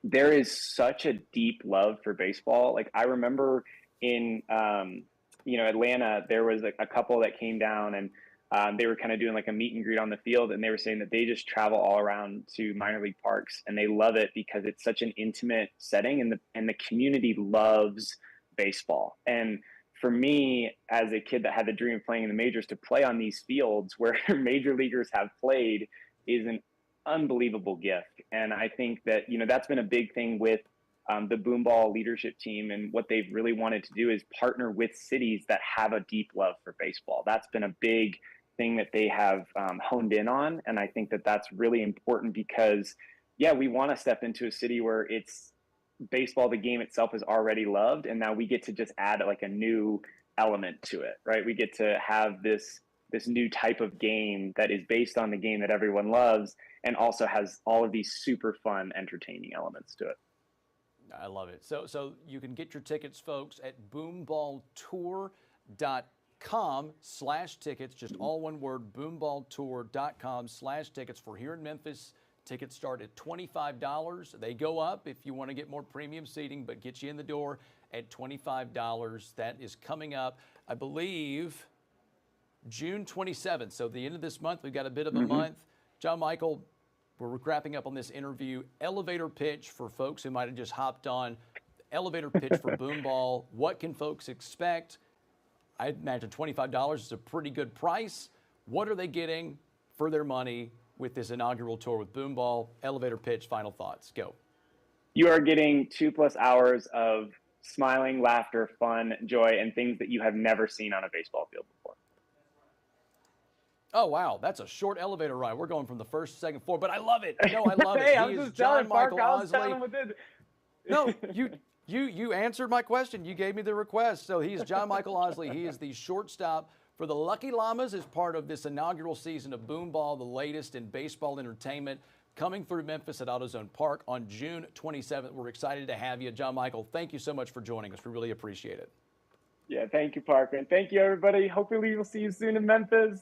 there is such a deep love for baseball. Like I remember in Atlanta, there was a couple that came down, and they were kind of doing like a meet and greet on the field, and they were saying that they just travel all around to minor league parks and they love it because it's such an intimate setting, and the community loves baseball. And for me, as a kid that had the dream of playing in the majors, to play on these fields where major leaguers have played is an unbelievable gift. And I think that, that's been a big thing with the Boomball leadership team, and what they've really wanted to do is partner with cities that have a deep love for baseball. That's been a big thing that they have honed in on. And I think that that's really important because, yeah, we want to step into a city where it's baseball, the game itself is already loved. And now we get to just add like a new element to it, right? We get to have this new type of game that is based on the game that everyone loves, and also has all of these super fun, entertaining elements to it. I love it. So you can get your tickets, folks, at boomballtour.com/tickets, just all one word, boomballtour.com/tickets. For here in Memphis, tickets start at $25. They go up if you want to get more premium seating, but get you in the door at $25. That is coming up, I believe, June 27th. So the end of this month, we've got a bit of a month. John Michael, we're wrapping up on this interview. Elevator pitch for folks who might have just hopped on. Elevator pitch for Boomball. What can folks expect? I imagine $25 is a pretty good price. What are they getting for their money with this inaugural tour with Boomball? Elevator pitch, final thoughts. Go. You are getting 2+ hours of smiling, laughter, fun, joy, and things that you have never seen on a baseball field before. Oh, wow. That's a short elevator ride. We're going from the first to second floor, but I love it. No, I love Hey, it. I'm He is just John telling Parker, Michael I was telling him Osley. what did. No, you answered my question. You gave me the request. So he's John Michael Osley. He is the shortstop for the Lucky Llamas as part of this inaugural season of Boomball, the latest in baseball entertainment, coming through Memphis at AutoZone Park on June 27th. We're excited to have you. John Michael, thank you so much for joining us. We really appreciate it. Yeah, thank you, Parker. And thank you, everybody. Hopefully we'll see you soon in Memphis.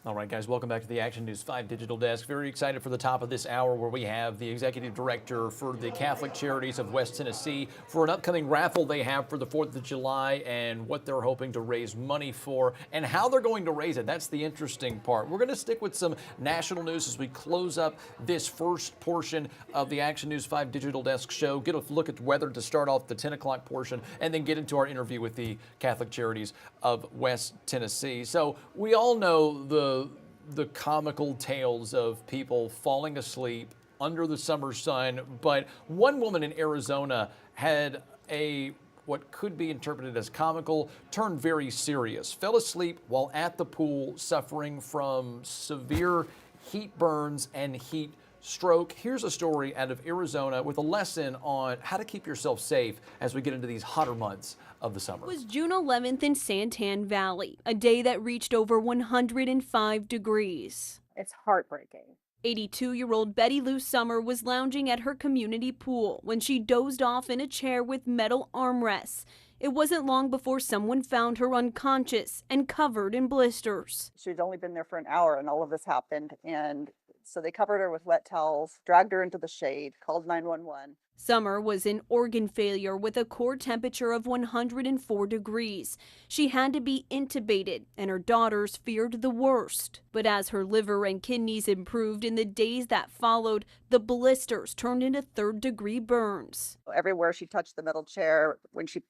All right, guys, welcome back to the Action News 5 Digital Desk. Very excited for the top of this hour where we have the executive director for the Catholic Charities of West Tennessee for an upcoming raffle they have for the 4th of July and what they're hoping to raise money for and how they're going to raise it. That's the interesting part. We're going to stick with some national news as we close up this first portion of the Action News 5 Digital Desk show. Get a look at the weather to start off the 10 o'clock portion and then get into our interview with the Catholic Charities of West Tennessee. So we all know the comical tales of people falling asleep under the summer sun, but one woman in Arizona had what could be interpreted as comical turned very serious. Fell asleep while at the pool, suffering from severe heat burns and heat stroke. Here's a story out of Arizona with a lesson on how to keep yourself safe as we get into these hotter months of the summer. It was June 11th in Santan Valley, a day that reached over 105 degrees. It's heartbreaking. 82-year-old Betty Lou Summer was lounging at her community pool when she dozed off in a chair with metal armrests. It wasn't long before someone found her unconscious and covered in blisters. She'd only been there for an hour and all of this happened. And so they covered her with wet towels, dragged her into the shade, called 911. Summer was in organ failure with a core temperature of 104 degrees. She had to be intubated, and her daughters feared the worst. But as her liver and kidneys improved in the days that followed, the blisters turned into third-degree burns. Everywhere she touched the metal chair when she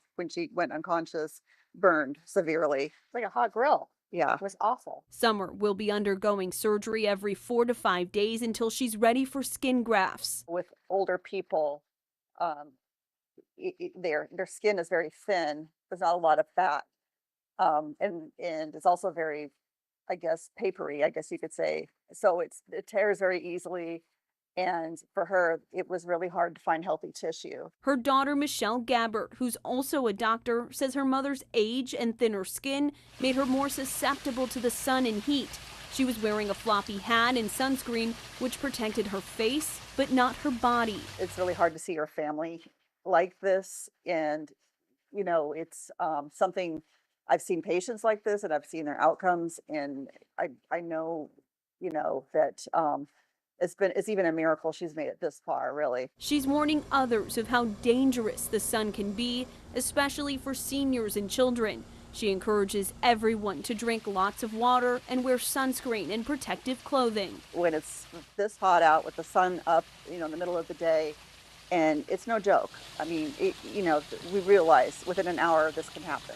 went unconscious, burned severely. Like a hot grill. Yeah. It was awful. Summer will be undergoing surgery every 4 to 5 days until she's ready for skin grafts. With older people, their skin is very thin. There's not a lot of fat, and it's also very, I guess, papery, I guess you could say. So it tears very easily. And for her, it was really hard to find healthy tissue. Her daughter, Michelle Gabbert, who's also a doctor, says her mother's age and thinner skin made her more susceptible to the sun and heat. She was wearing a floppy hat and sunscreen, which protected her face, but not her body. It's really hard to see your family like this. And, you know, it's something I've seen patients like this and I've seen their outcomes. And I know, you know, that it's even a miracle she's made it this far, really. She's warning others of how dangerous the sun can be, especially for seniors and children. She encourages everyone to drink lots of water and wear sunscreen and protective clothing. When it's this hot out with the sun up, you know, in the middle of the day, and it's no joke. I mean, you know, we realize within an hour this can happen.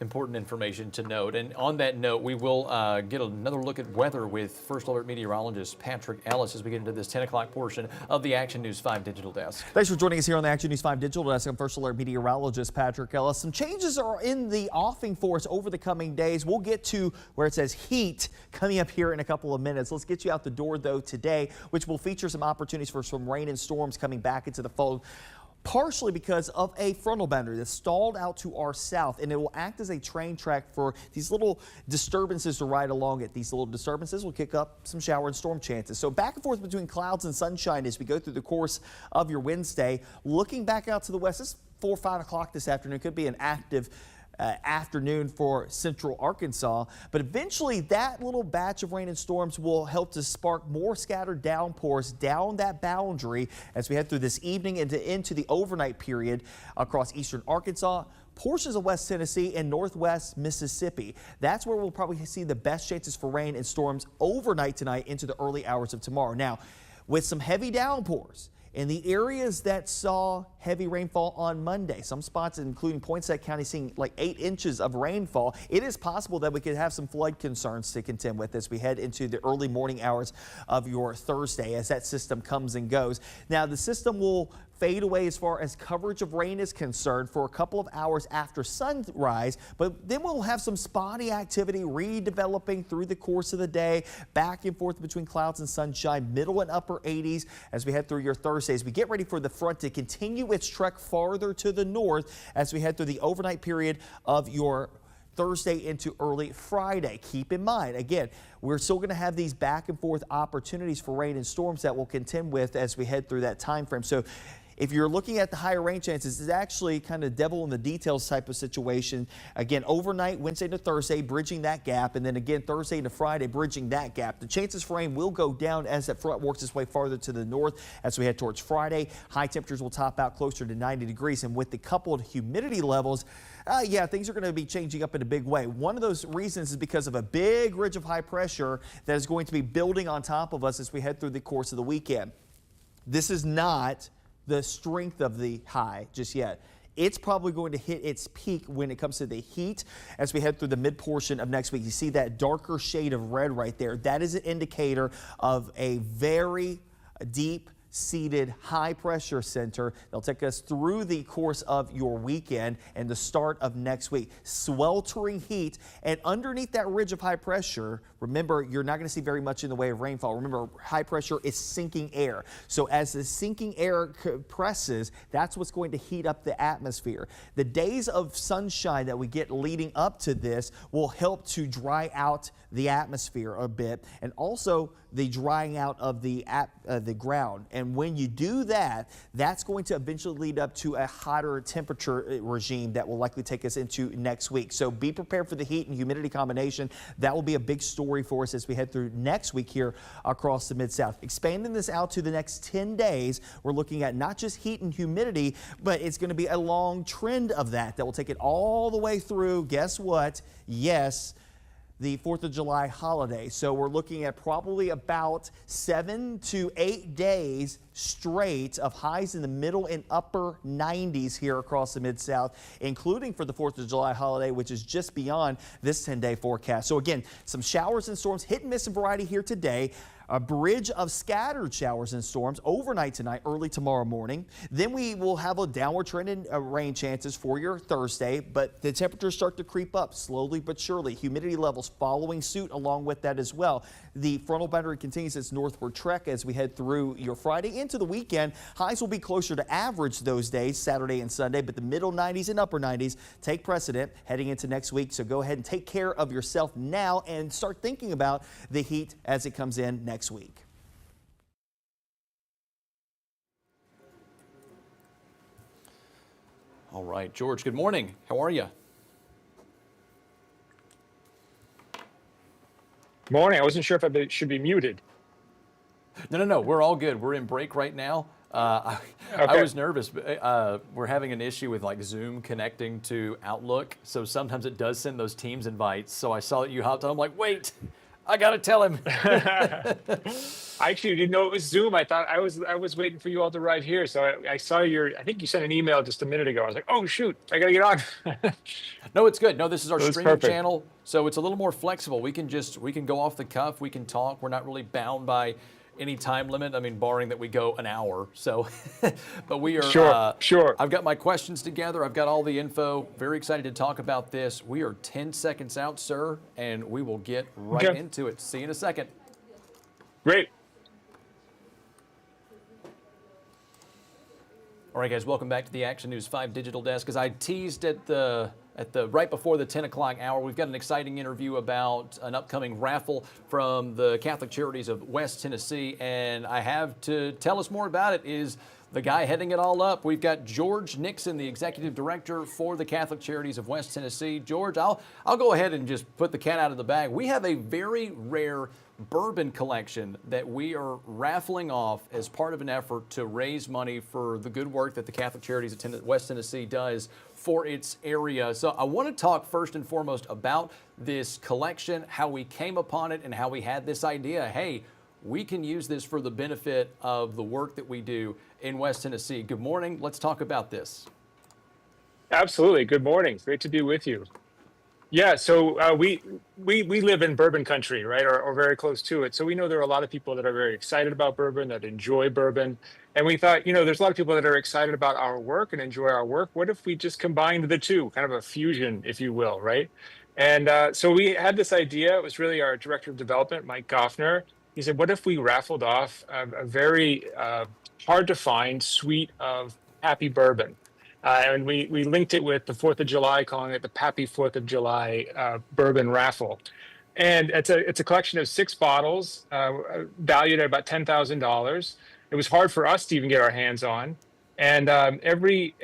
Important information to note. And on that note, we will get another look at weather with First Alert meteorologist Patrick Ellis as we get into this 10 o'clock portion of the Action News 5 Digital Desk. Thanks for joining us here on the Action News 5 Digital Desk. I'm First Alert meteorologist Patrick Ellis. Some changes are in the offing for us over the coming days. We'll get to where it says heat coming up here in a couple of minutes. Let's get you out the door, though, today, which will feature some opportunities for some rain and storms coming back into the fold, partially because of a frontal boundary that's stalled out to our south, and it will act as a train track for these little disturbances to ride along it. These little disturbances will kick up some shower and storm chances. So back and forth between clouds and sunshine as we go through the course of your Wednesday. Looking back out to the west, it's 4 or 5 o'clock this afternoon. Could be an active afternoon for central Arkansas, but eventually that little batch of rain and storms will help to spark more scattered downpours down that boundary as we head through this evening into the overnight period across eastern Arkansas, portions of West Tennessee, and northwest Mississippi. That's where we'll probably see the best chances for rain and storms overnight tonight into the early hours of tomorrow. Now, with some heavy downpours in the areas that saw heavy rainfall on Monday, some spots including Poinsett County seeing like 8 inches of rainfall, it is possible that we could have some flood concerns to contend with as we head into the early morning hours of your Thursday as that system comes and goes. Now, the system will fade away as far as coverage of rain is concerned for a couple of hours after sunrise, but then we'll have some spotty activity redeveloping through the course of the day, back and forth between clouds and sunshine, middle and upper 80s as we head through your Thursday. As we get ready for the front to continue its trek farther to the north as we head through the overnight period of your Thursday into early Friday. Keep in mind, again, we're still going to have these back and forth opportunities for rain and storms that we'll contend with as we head through that time frame. So if you're looking at the higher rain chances, it's actually kind of devil in the details type of situation. Again, overnight, Wednesday to Thursday, bridging that gap, and then again, Thursday to Friday, bridging that gap. The chances for rain will go down as that front works its way farther to the north as we head towards Friday. High temperatures will top out closer to 90 degrees, and with the coupled humidity levels, yeah, things are going to be changing up in a big way. One of those reasons is because of a big ridge of high pressure that is going to be building on top of us as we head through the course of the weekend. This is not the strength of the high just yet. It's probably going to hit its peak when it comes to the heat as we head through the mid portion of next week. You see that darker shade of red right there. That is an indicator of a very deep seated high pressure center. They'll take us through the course of your weekend and the start of next week. Sweltering heat, and underneath that ridge of high pressure, remember, you're not going to see very much in the way of rainfall. Remember, high pressure is sinking air. So as the sinking air compresses, that's what's going to heat up the atmosphere. The days of sunshine that we get leading up to this will help to dry out the atmosphere a bit, and also the drying out of the ground. And when you do that, that's going to eventually lead up to a hotter temperature regime that will likely take us into next week. So be prepared for the heat and humidity combination. That will be a big story for us as we head through next week here across the Mid-South. Expanding this out to the next 10 days, we're looking at not just heat and humidity, but it's going to be a long trend of that will take it all the way through. Guess what? Yes, the 4th of July holiday. So we're looking at probably about 7 to 8 days straight of highs in the middle and upper 90s here across the Mid-South, including for the 4th of July holiday, which is just beyond this 10-day forecast. So again, some showers and storms, hit and miss in variety here today. A bridge of scattered showers and storms overnight tonight, early tomorrow morning. Then we will have a downward trend in rain chances for your Thursday, but the temperatures start to creep up slowly but surely. Humidity levels following suit along with that as well. The frontal boundary continues its northward trek as we head through your Friday into the weekend. Highs will be closer to average those days, Saturday and Sunday, but the middle 90s and upper 90s take precedent heading into next week. So go ahead and take care of yourself now and start thinking about the heat as it comes in next week. All right, George, good morning. How are you? Morning. I wasn't sure if I should be muted. No. We're all good. We're in break right now. I was nervous. But, we're having an issue with like Zoom connecting to Outlook. So sometimes it does send those Teams invites. So I saw that you hopped on. I'm like, wait, I got to tell him. I actually didn't know it was Zoom. I thought I was waiting for you all to arrive here. So I saw I think you sent an email just a minute ago. I was like, oh, shoot, I got to get on. No, it's good. No, this is our streaming perfect. channel. So it's a little more flexible. We can go off the cuff. We can talk. We're not really bound by any time limit. I mean, barring that we go an hour. So, but we are. Sure. I've got my questions together. I've got all the info. Very excited to talk about this. We are 10 seconds out, sir, and we will get right into it. See you in a second. Great. All right, guys, welcome back to the Action News 5 Digital Desk. As I teased at the right before the 10 o'clock hour, we've got an exciting interview about an upcoming raffle from the Catholic Charities of West Tennessee, and I have to tell us more about it is the guy heading it all up. We've got George Nixon, the executive director for the Catholic Charities of West Tennessee. George, I'll go ahead and just put the cat out of the bag. We have a very rare bourbon collection that we are raffling off as part of an effort to raise money for the good work that the Catholic Charities of West Tennessee does for its area. So I want to talk first and foremost about this collection, how we came upon it, and how we had this idea, hey, we can use this for the benefit of the work that we do in West Tennessee. Good morning. Let's talk about this. Absolutely. Good morning. Great to be with you. Yeah, so we live in bourbon country, right, or very close to it. So we know there are a lot of people that are very excited about bourbon, that enjoy bourbon. And we thought, there's a lot of people that are excited about our work and enjoy our work. What if we just combined the two, kind of a fusion, if you will, right? And so we had this idea. It was really our director of development, Mike Goffner. He said, what if we raffled off a very hard to find suite of Pappy bourbon? And we linked it with the 4th of July, calling it the Pappy 4th of July bourbon raffle. And it's a collection of 6 bottles valued at about $10,000. It was hard for us to even get our hands on. And every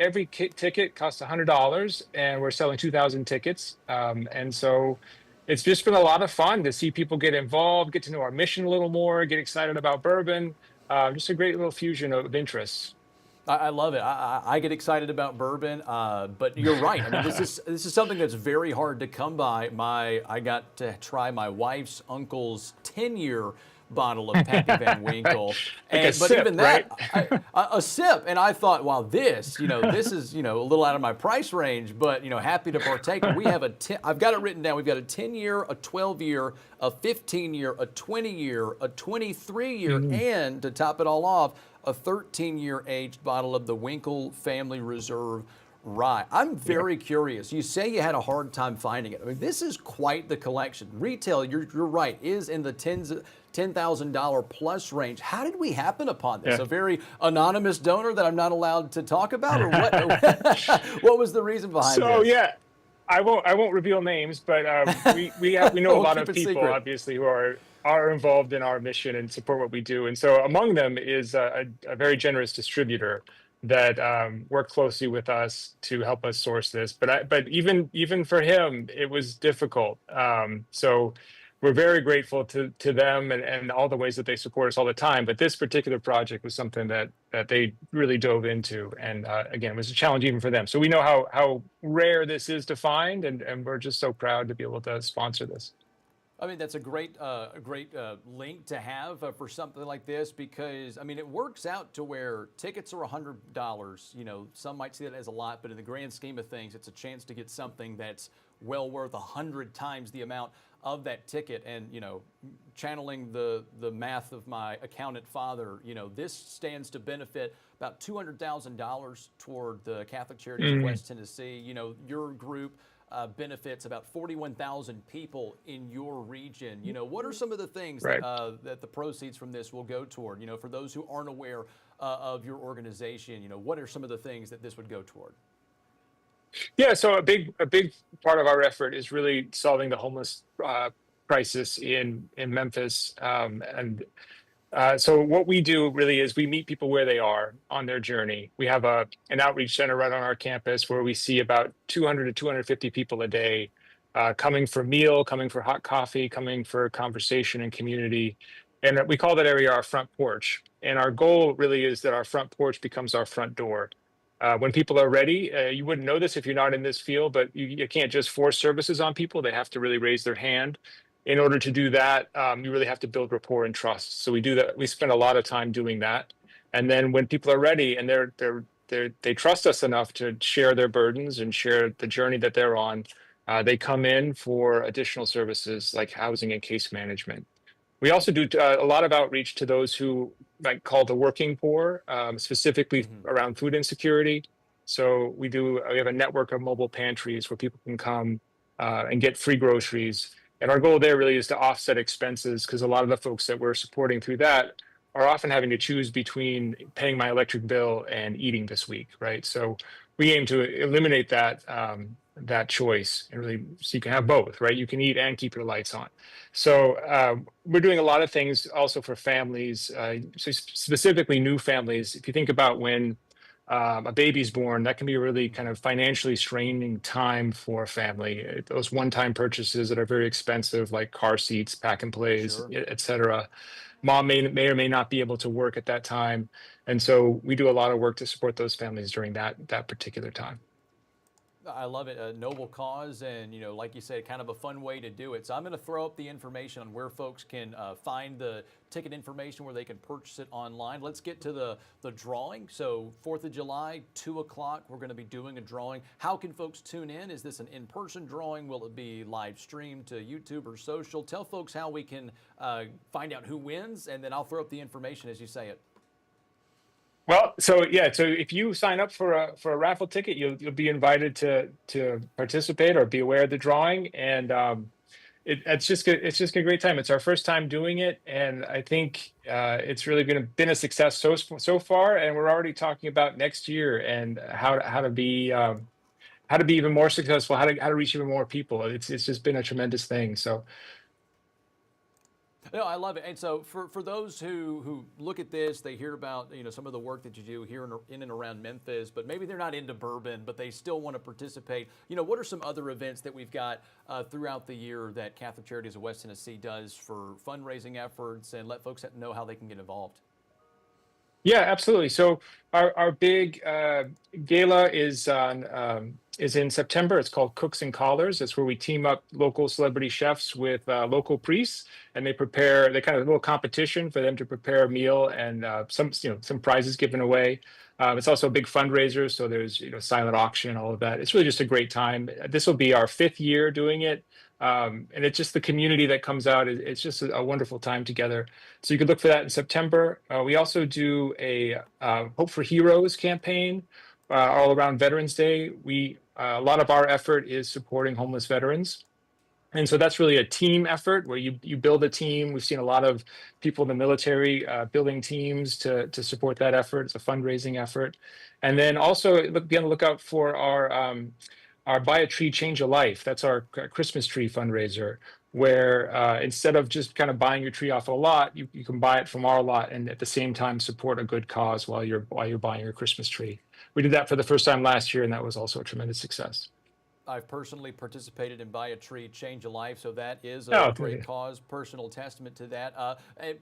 ticket costs $100, and we're selling 2,000 tickets. And so it's just been a lot of fun to see people get involved, get to know our mission a little more, get excited about bourbon. Just a great little fusion of interests. I love it. I get excited about bourbon, but you're right. I mean, this is something that's very hard to come by. I got to try my wife's uncle's 10-year bottle of Pappy Van Winkle, but even that, right? a sip, and I thought, wow, this is a little out of my price range, but happy to partake. We have I've got it written down. We've got a 10-year, a 12-year, a 15-year, a 20-year, a 23-year, and to top it all off, a a 13-year aged bottle of the Winkle Family Reserve Rye. I'm very curious. You say you had a hard time finding it. I mean, this is quite the collection. Retail, you're right, is in the $10,000 plus range. How did we happen upon this? Yeah. A very anonymous donor that I'm not allowed to talk about, or what? What was the reason behind So this? yeah, I won't reveal names, but we know We'll a lot keep of it people secret. obviously who are involved in our mission and support what we do. And so among them is a very generous distributor that worked closely with us to help us source this. But even for him, it was difficult. So we're very grateful to them and all the ways that they support us all the time. But this particular project was something that they really dove into. And again, it was a challenge even for them. So we know how rare this is to find, and we're just so proud to be able to sponsor this. I mean, that's a great link to have for something like this, because I mean, it works out to where tickets are $100. You know, some might see that as a lot, but in the grand scheme of things, it's a chance to get something that's well worth 100 times the amount of that ticket. And you know, channeling the math of my accountant father, you know, this stands to benefit about $200,000 toward the Catholic Charities of West Tennessee. You know, your group benefits about 41,000 people in your region. You know, what are some of the things Right. that the proceeds from this will go toward? You know, for those who aren't aware of your organization, you know, what are some of the things that this would go toward? Yeah, so a big part of our effort is really solving the homeless crisis in Memphis, so what we do really is we meet people where they are on their journey. We have an outreach center right on our campus where we see about 200 to 250 people a day coming for meal, coming for hot coffee, coming for conversation and community. And we call that area our front porch. And our goal really is that our front porch becomes our front door. When people are ready, you wouldn't know this if you're not in this field, but you can't just force services on people. They have to really raise their hand. In order to do that, you really have to build rapport and trust. So we do that. We spend a lot of time doing that. And then when people are ready and they trust us enough to share their burdens and share the journey that they're on, they come in for additional services like housing and case management. We also do a lot of outreach to those who might call the working poor, specifically around food insecurity. So we have a network of mobile pantries where people can come and get free groceries. And our goal there really is to offset expenses, because a lot of the folks that we're supporting through that are often having to choose between paying my electric bill and eating this week, right? So we aim to eliminate that choice and really, so you can have both, right? You can eat and keep your lights on. So we're doing a lot of things also for families, so specifically new families. If you think about when a baby's born, that can be a really kind of financially straining time for a family. Those one-time purchases that are very expensive, like car seats, pack and plays, Sure. et cetera. Mom may or may not be able to work at that time. And so we do a lot of work to support those families during that particular time. I love it. A noble cause, and you know, like you said, kind of a fun way to do it. So I'm going to throw up the information on where folks can find the ticket information, where they can purchase it online. Let's get to the drawing. So 4th of July, 2 o'clock, we're going to be doing a drawing. How can folks tune in? Is this an in-person drawing? Will it be live streamed to YouTube or social? Tell folks how we can find out who wins, and then I'll throw up the information as you say it. Well, so if you sign up for a raffle ticket, you'll be invited to participate or be aware of the drawing, and it's just a great time. It's our first time doing it, and I think it's really been a success so far. And we're already talking about next year and how to be even more successful, how to reach even more people. It's just been a tremendous thing. So. No, I love it. And so for those who look at this, they hear about, you know, some of the work that you do here in and around Memphis, but maybe they're not into bourbon, but they still want to participate. You know, what are some other events that we've got throughout the year that Catholic Charities of West Tennessee does for fundraising efforts, and let folks know how they can get involved? Yeah, absolutely. So our big gala is in September. It's called Cooks and Callers. It's where we team up local celebrity chefs with local priests, and they kind of a little competition for them to prepare a meal, and some prizes given away. It's also a big fundraiser, so there's silent auction, all of that. It's really just a great time. This will be our 5th year doing it, and it's just the community that comes out. It's just a wonderful time together. So you can look for that in September. We also do a Hope for Heroes campaign all around Veterans Day. A lot of our effort is supporting homeless veterans. And so that's really a team effort where you build a team. We've seen a lot of people in the military building teams to support that effort. It's a fundraising effort. And then also be on the lookout for our Buy a Tree, Change a Life. That's our Christmas tree fundraiser, where instead of just kind of buying your tree off a lot, you can buy it from our lot and at the same time support a good cause while you're buying your Christmas tree. We did that for the first time last year, and that was also a tremendous success. I've personally participated in Buy a Tree, Change a Life, so that is a great cause, personal testament to that. And,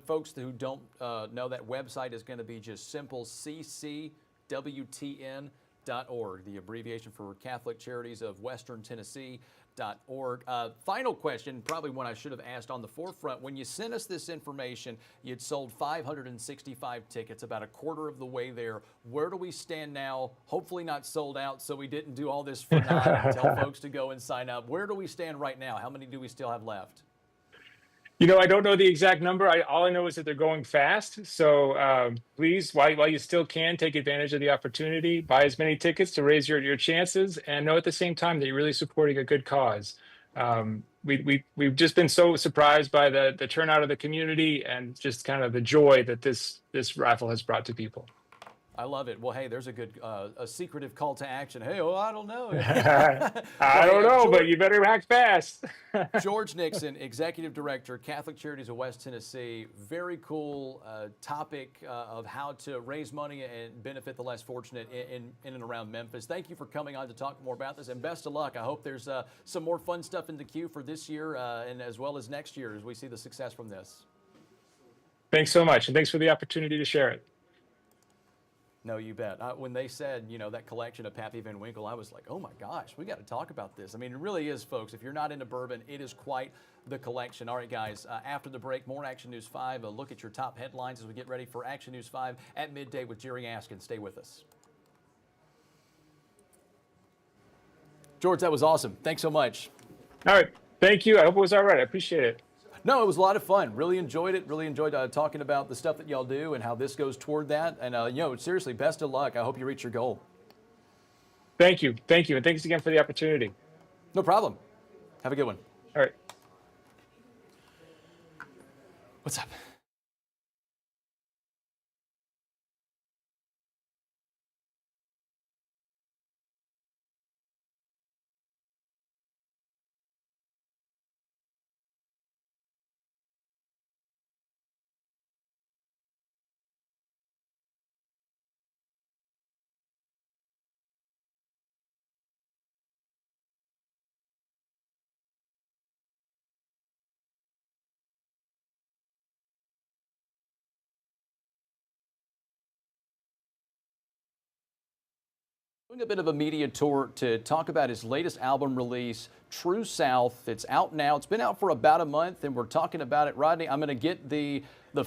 folks who don't know, that website is going to be just simple, ccwtn.org, the abbreviation for Catholic Charities of Western Tennessee. Final question, probably one I should have asked on the forefront. When you sent us this information, you'd sold 565 tickets, about a quarter of the way there. Where do we stand now? Hopefully not sold out, so we didn't do all this for naught and tell folks to go and sign up. Where do we stand right now? How many do we still have left? I don't know the exact number. All I know is that they're going fast. So please, while you still can, take advantage of the opportunity, buy as many tickets to raise your chances, and know at the same time that you're really supporting a good cause. We've just been so surprised by the turnout of the community and just kind of the joy that this raffle has brought to people. I love it. Well, hey, there's a good, a secretive call to action. Hey, I don't know. I don't know, but you better act fast. George Nixon, Executive Director, Catholic Charities of West Tennessee. Very cool topic of how to raise money and benefit the less fortunate in and around Memphis. Thank you for coming on to talk more about this, and best of luck. I hope there's some more fun stuff in the queue for this year and as well as next year as we see the success from this. Thanks so much, and thanks for the opportunity to share it. No, you bet. When they said, that collection of Pappy Van Winkle, I was like, oh my gosh, we got to talk about this. I mean, it really is, folks. If you're not into bourbon, it is quite the collection. All right, guys, after the break, more Action News 5. A look at your top headlines as we get ready for Action News 5 at midday with Jerry Askin. Stay with us. George, that was awesome. Thanks so much. All right. Thank you. I hope it was all right. I appreciate it. No, it was a lot of fun. Really enjoyed it. Really enjoyed talking about the stuff that y'all do and how this goes toward that. And, seriously, best of luck. I hope you reach your goal. Thank you. Thank you. And thanks again for the opportunity. No problem. Have a good one. All right. What's up? Doing a bit of a media tour to talk about his latest album release, True South. It's out now. It's been out for about a month, and we're talking about it. Rodney, I'm going to get the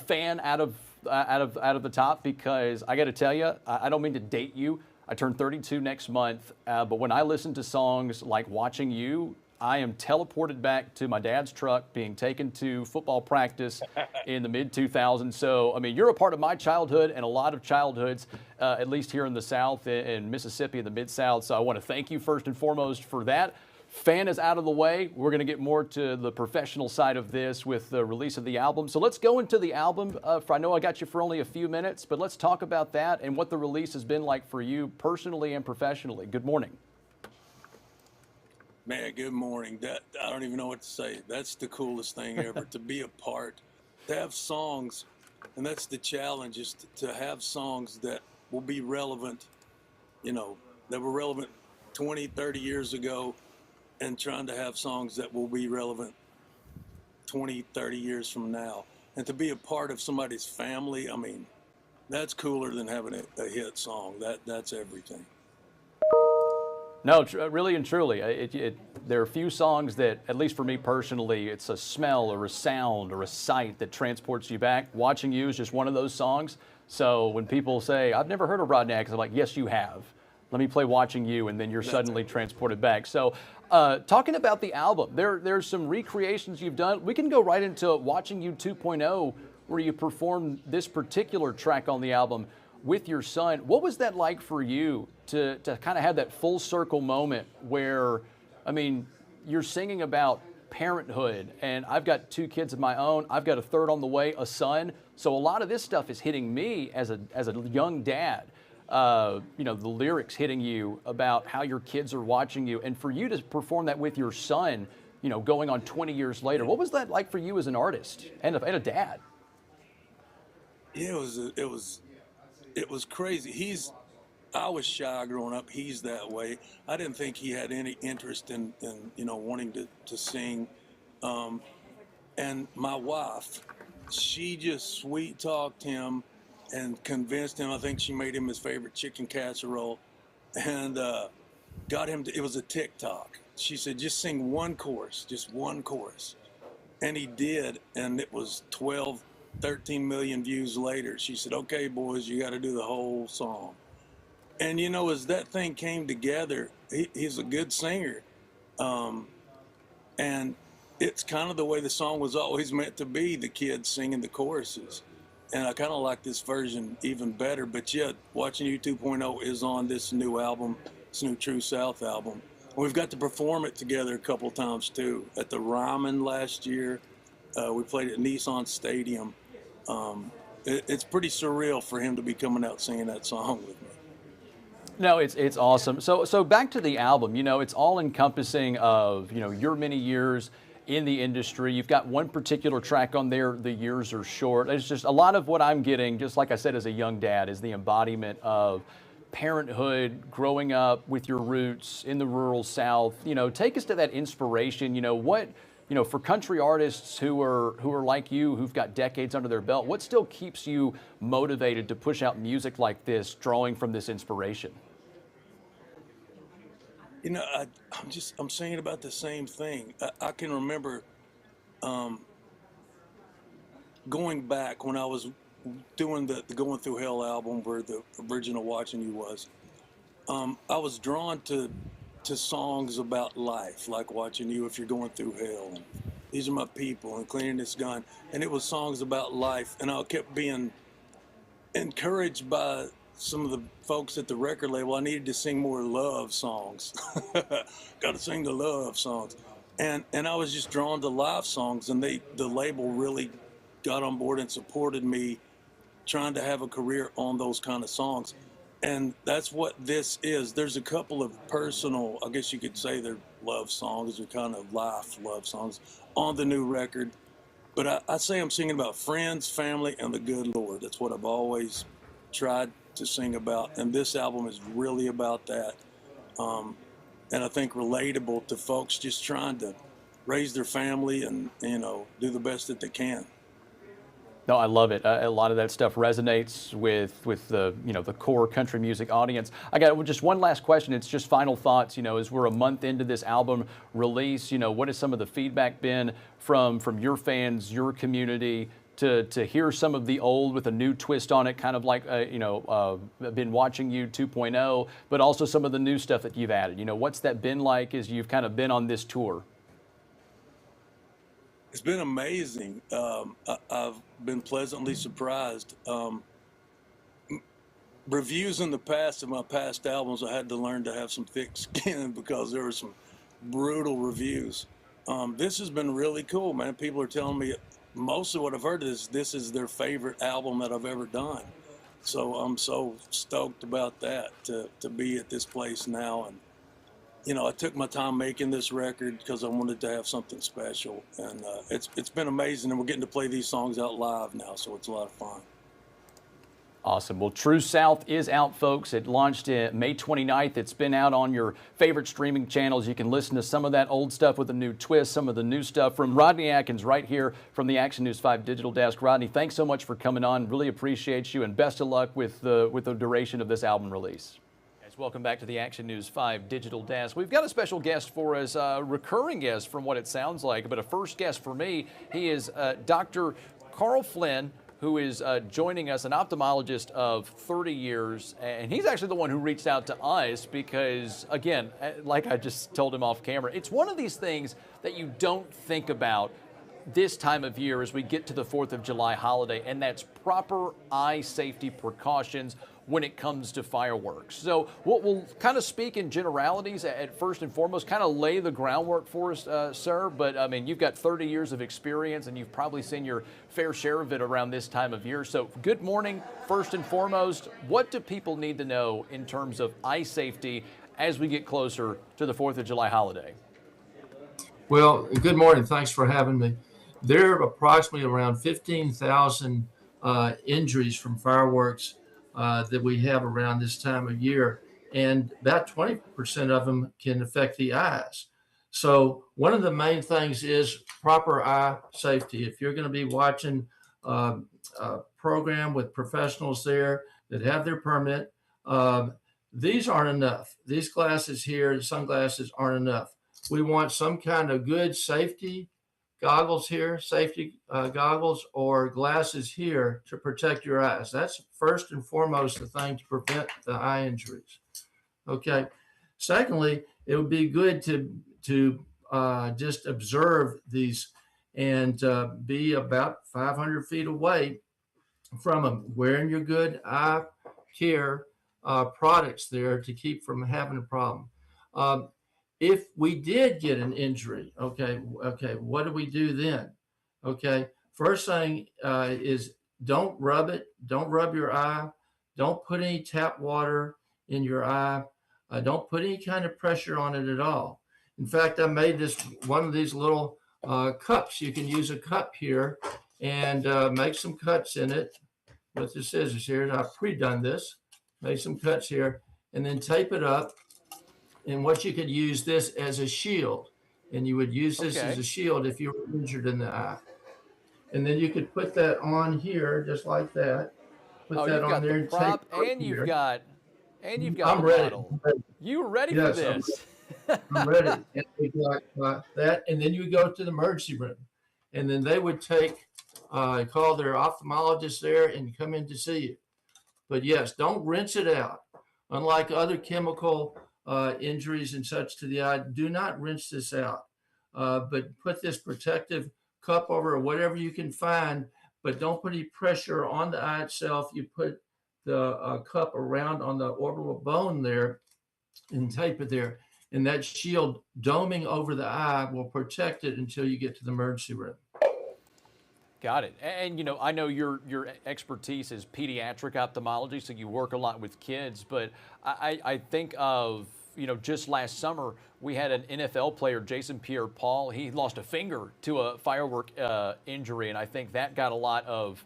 fan out of the top because I got to tell you, I don't mean to date you. I turn 32 next month, but when I listen to songs like Watching You, I am teleported back to my dad's truck being taken to football practice in the mid-2000s. So, I mean, you're a part of my childhood and a lot of childhoods, at least here in the South, in Mississippi, in the Mid-South. So I want to thank you first and foremost for that. Fan is out of the way. We're going to get more to the professional side of this with the release of the album. So let's go into the album. I know I got you for only a few minutes, but let's talk about that and what the release has been like for you personally and professionally. Good morning. Man, good morning. I don't even know what to say. That's the coolest thing ever, to be a part, to have songs, and that's the challenge, is to have songs that will be relevant, that were relevant 20, 30 years ago, and trying to have songs that will be relevant 20, 30 years from now. And to be a part of somebody's family, I mean, that's cooler than having a hit song. That's everything. No, really and truly, there are few songs that, at least for me personally, it's a smell or a sound or a sight that transports you back. Watching You is just one of those songs. So when people say, I've never heard of Rodney Atkins, I'm like, yes, you have. Let me play Watching You, and then you're suddenly transported back. So talking about the album, there's some recreations you've done. We can go right into Watching You 2.0, where you performed this particular track on the album with your son. What was that like for you to kind of have that full circle moment where, I mean, you're singing about parenthood, and I've got 2 kids of my own. I've got a third on the way, a son. So a lot of this stuff is hitting me as a young dad. You know, the lyrics hitting you about how your kids are watching you, and for you to perform that with your son, you know, going on 20 years later. What was that like for you as an artist and a dad? Yeah, it was crazy. I was shy growing up. He's that way. I didn't think he had any interest in you know, wanting to sing. And my wife, she just sweet talked him and convinced him. I think she made him his favorite chicken casserole, and got him to, it was a TikTok. She said, just sing one chorus, just one chorus. And he did, and it was 13 million views later. She said, okay, boys, you got to do the whole song. And, you know, as that thing came together, he's a good singer. And it's kind of the way the song was always meant to be, the kids singing the choruses. And I kind of like this version even better. But yeah, Watching You 2.0 is on this new album, this new True South album. We've got to perform it together a couple times too. At the Ryman last year, we played at Nissan Stadium. It's pretty surreal for him to be coming out singing that song with me. No, it's awesome. So back to the album, you know, it's all encompassing of, you know, your many years in the industry. You've got one particular track on there, The Years Are Short. It's just a lot of what I'm getting, just like I said, as a young dad, is the embodiment of parenthood, growing up with your roots in the rural South. You know, take us to that inspiration. You know, what, you know, for country artists who are like you, who've got decades under their belt, what still keeps you motivated to push out music like this, drawing from this inspiration? You know, I'm saying about the same thing. I can remember going back when I was doing the Going Through Hell album, where the original Watching You was. I was drawn to songs about life, like Watching You, If You're Going Through Hell, and These Are My People, and Cleaning This Gun. And it was songs about life. And I kept being encouraged by some of the folks at the record label. I needed to sing more love songs. Got to sing the love songs. And I was just drawn to live songs, and the label really got on board and supported me trying to have a career on those kind of songs. And that's what this is. There's a couple of personal, I guess you could say they're love songs, or kind of life love songs on the new record. But I say I'm singing about friends, family, and the good Lord. That's what I've always tried to sing about. And this album is really about that. And I think relatable to folks just trying to raise their family and, you know, do the best that they can. No, I love it. A lot of that stuff resonates with the, you know, the core country music audience. I got just one last question. It's just final thoughts. You know, as we're a month into this album release, you know, what has some of the feedback been from your fans, your community, to hear some of the old with a new twist on it, kind of like, you know, been Watching You 2.0, but also some of the new stuff that you've added? You know, what's that been like as you've kind of been on this tour? It's been amazing. I've been pleasantly surprised. Reviews in the past of my past albums, I had to learn to have some thick skin because there were some brutal reviews. This has been really cool, man. People are telling me, most of what I've heard is this is their favorite album that I've ever done. So I'm so stoked about that, to be at this place now. And, you know, I took my time making this record because I wanted to have something special. And it's been amazing. And we're getting to play these songs out live now, so it's a lot of fun. Awesome. Well, True South is out, folks. It launched May 29th. It's been out on your favorite streaming channels. You can listen to some of that old stuff with a new twist, some of the new stuff from Rodney Atkins right here from the Action News 5 Digital Desk. Rodney, thanks so much for coming on. Really appreciate you, and best of luck with the duration of this album release. Guys, welcome back to the Action News 5 Digital Desk. We've got a special guest for us, a recurring guest from what it sounds like, but a first guest for me. He is Dr. Carl Flynn, who is joining us, an ophthalmologist of 30 years. And he's actually the one who reached out to us because, again, like I just told him off camera, it's one of these things that you don't think about this time of year as we get to the 4th of July holiday, and that's proper eye safety precautions when it comes to fireworks. So we'll kind of speak in generalities at first and foremost, kind of lay the groundwork for us, sir. But I mean, you've got 30 years of experience and you've probably seen your fair share of it around this time of year. So good morning, first and foremost. What do people need to know in terms of eye safety as we get closer to the 4th of July holiday? Well, good morning. Thanks for having me. There are approximately around 15,000 injuries from fireworks that we have around this time of year, and about 20% of them can affect the eyes. So one of the main things is proper eye safety. If you're going to be watching a program with professionals there that have their permit, these aren't enough. These glasses here, the sunglasses, aren't enough. We want some kind of good safety goggles here, safety goggles or glasses here to protect your eyes. That's first and foremost the thing to prevent the eye injuries. Okay. Secondly, it would be good to just observe these and be about 500 feet away from them, wearing your good eye care products there to keep from having a problem. If we did get an injury, okay, what do we do then? Okay, first thing is don't rub it. Don't rub your eye. Don't put any tap water in your eye. Don't put any kind of pressure on it at all. In fact, I made this one of these little cups. You can use a cup here and make some cuts in it with the scissors here. I've pre-done this. Made some cuts here and then tape it up. And what you could use this as a shield, and you would use this as a shield if you were injured in the eye. And then you could put that on here just like that. Put that on there and tape it and you've here. got the ready. bottle. You were ready Yes, for this. I'm ready. And we got that, and then you go to the emergency room, and then they would call their ophthalmologist there and come in to see you. But yes, don't rinse it out. Unlike other chemical injuries and such to the eye, do not rinse this out. But put this protective cup over or whatever you can find, but don't put any pressure on the eye itself. You put the cup around on the orbital bone there and tape it there. And that shield doming over the eye will protect it until you get to the emergency room. Got it. And, you know, I know your expertise is pediatric ophthalmology, so you work a lot with kids, but I think of, you know, just last summer, we had an NFL player, Jason Pierre-Paul. He lost a finger to a firework injury, and I think that got a lot of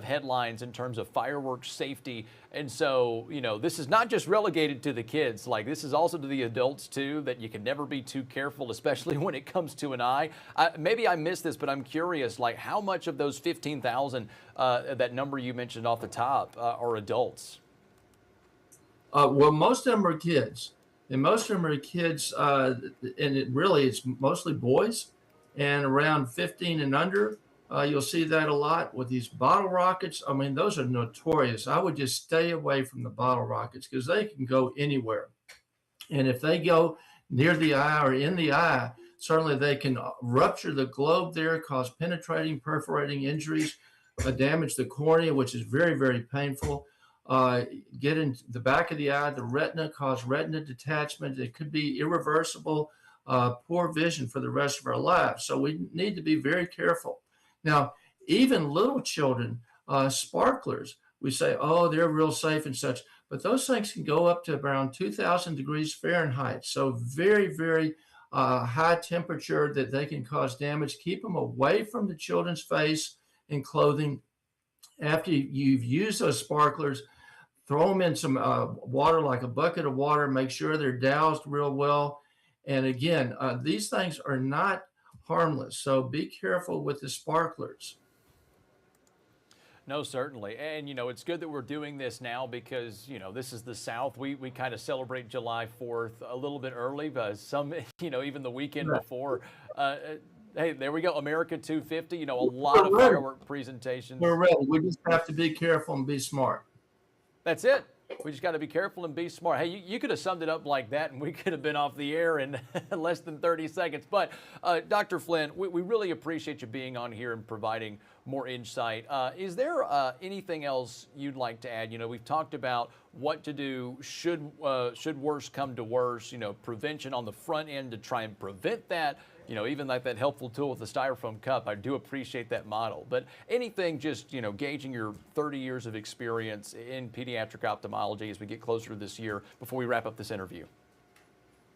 headlines in terms of fireworks safety. And so, you know, this is not just relegated to the kids. Like, this is also to the adults too, that you can never be too careful, especially when it comes to an eye. Maybe I missed this, but I'm curious, like, how much of those 15,000, that number you mentioned off the top, are adults? Well, most of them are kids, and most of them are kids, and it's mostly boys, and around 15 and under. You'll see that a lot with these bottle rockets. I mean, those are notorious. I would just stay away from the bottle rockets because they can go anywhere. And if they go near the eye or in the eye, certainly they can rupture the globe there, cause penetrating, perforating injuries, damage the cornea, which is very, very painful. Get in the back of the eye, the retina, cause retina detachment. It could be irreversible, poor vision for the rest of our lives. So we need to be very careful. Now, even little children, sparklers, we say, oh, they're real safe and such, but those things can go up to around 2,000 degrees Fahrenheit. So very, very high temperature that they can cause damage. Keep them away from the children's face and clothing. After you've used those sparklers, throw them in some water, like a bucket of water. Make sure they're doused real well. And again, these things are not harmless. So be careful with the sparklers. No, certainly. And, you know, it's good that we're doing this now because, you know, this is the South. We kind of celebrate July 4th a little bit early, but some, you know, even the weekend before. Hey, there we go. America 250. You know, a lot of We're ready. firework presentations. We're ready. We just have to be careful and be smart. That's it. We just got to be careful and be smart. Hey, you could have summed it up like that, and we could have been off the air in less than 30 seconds. But Dr. Flynn, we really appreciate you being on here and providing more insight. Is there anything else you'd like to add? You know, we've talked about what to do should worse come to worse. You know, prevention on the front end to try and prevent that. You know, even like that helpful tool with the styrofoam cup, I do appreciate that model. But anything just, you know, gauging your 30 years of experience in pediatric ophthalmology as we get closer to this year before we wrap up this interview.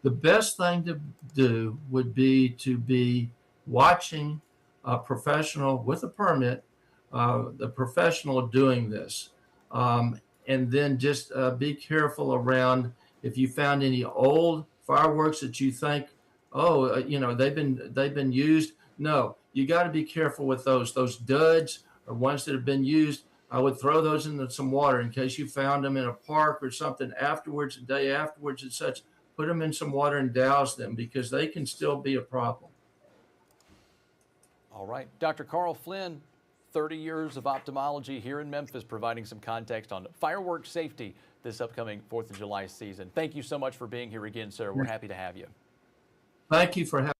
The best thing to do would be to be watching a professional with a permit, the professional doing this. And then just be careful around if you found any old fireworks that you think, you know, they've been used. No, you got to be careful with those. Those duds or ones that have been used. I would throw those into some water in case you found them in a park or something afterwards, a day afterwards and such. Put them in some water and douse them because they can still be a problem. All right. Dr. Carl Flynn, 30 years of ophthalmology here in Memphis, providing some context on fireworks safety this upcoming 4th of July season. Thank you so much for being here again, sir. We're happy to have you. Thank you for having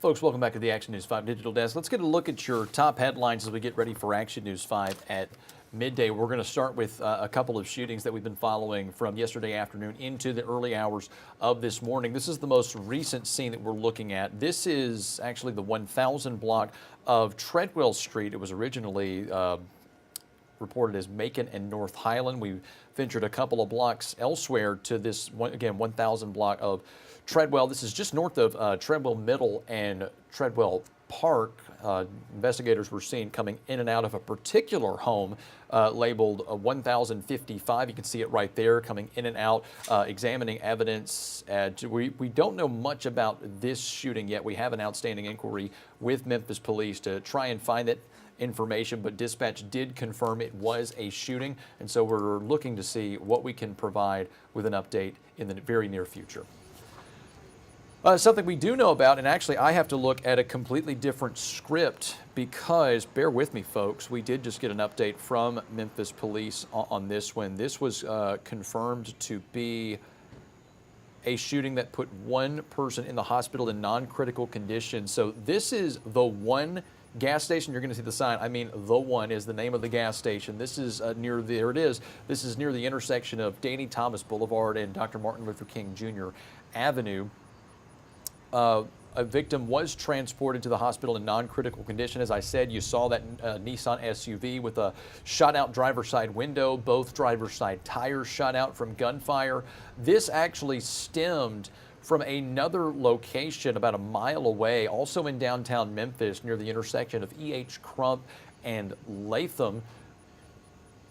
Folks, welcome back to the Action News 5 Digital Desk. Let's get a look at your top headlines as we get ready for Action News 5 at midday. We're going to start with a couple of shootings that we've been following from yesterday afternoon into the early hours of this morning. This is the most recent scene that we're looking at. This is actually the 1000 block of Treadwell Street. It was originally reported as Macon and North Highland. We ventured a couple of blocks elsewhere to this, again, 1000 block of Treadwell. This is just north of Treadwell Middle and Treadwell Park. Investigators were seen coming in and out of a particular home labeled 1055. You can see it right there, coming in and out, examining evidence. We don't know much about this shooting yet. We have an outstanding inquiry with Memphis Police to try and find that information, but dispatch did confirm it was a shooting, and so we're looking to see what we can provide with an update in the very near future. Something we do know about, and actually I have to look at a completely different script because, bear with me folks, we did just get an update from Memphis Police on this one. This was confirmed to be a shooting that put one person in the hospital in non-critical condition. So this is the one gas station. You're going to see the sign. I mean, the one is the name of the gas station. This is near, there it is. This is near the intersection of Danny Thomas Boulevard and Dr. Martin Luther King Jr. Avenue. A victim was transported to the hospital in non-critical condition. As I said, you saw that Nissan SUV with a shot out driver's side window, both driver's side tires shot out from gunfire. This actually stemmed from another location about a mile away, also in downtown Memphis, near the intersection of E.H. Crump and Latham.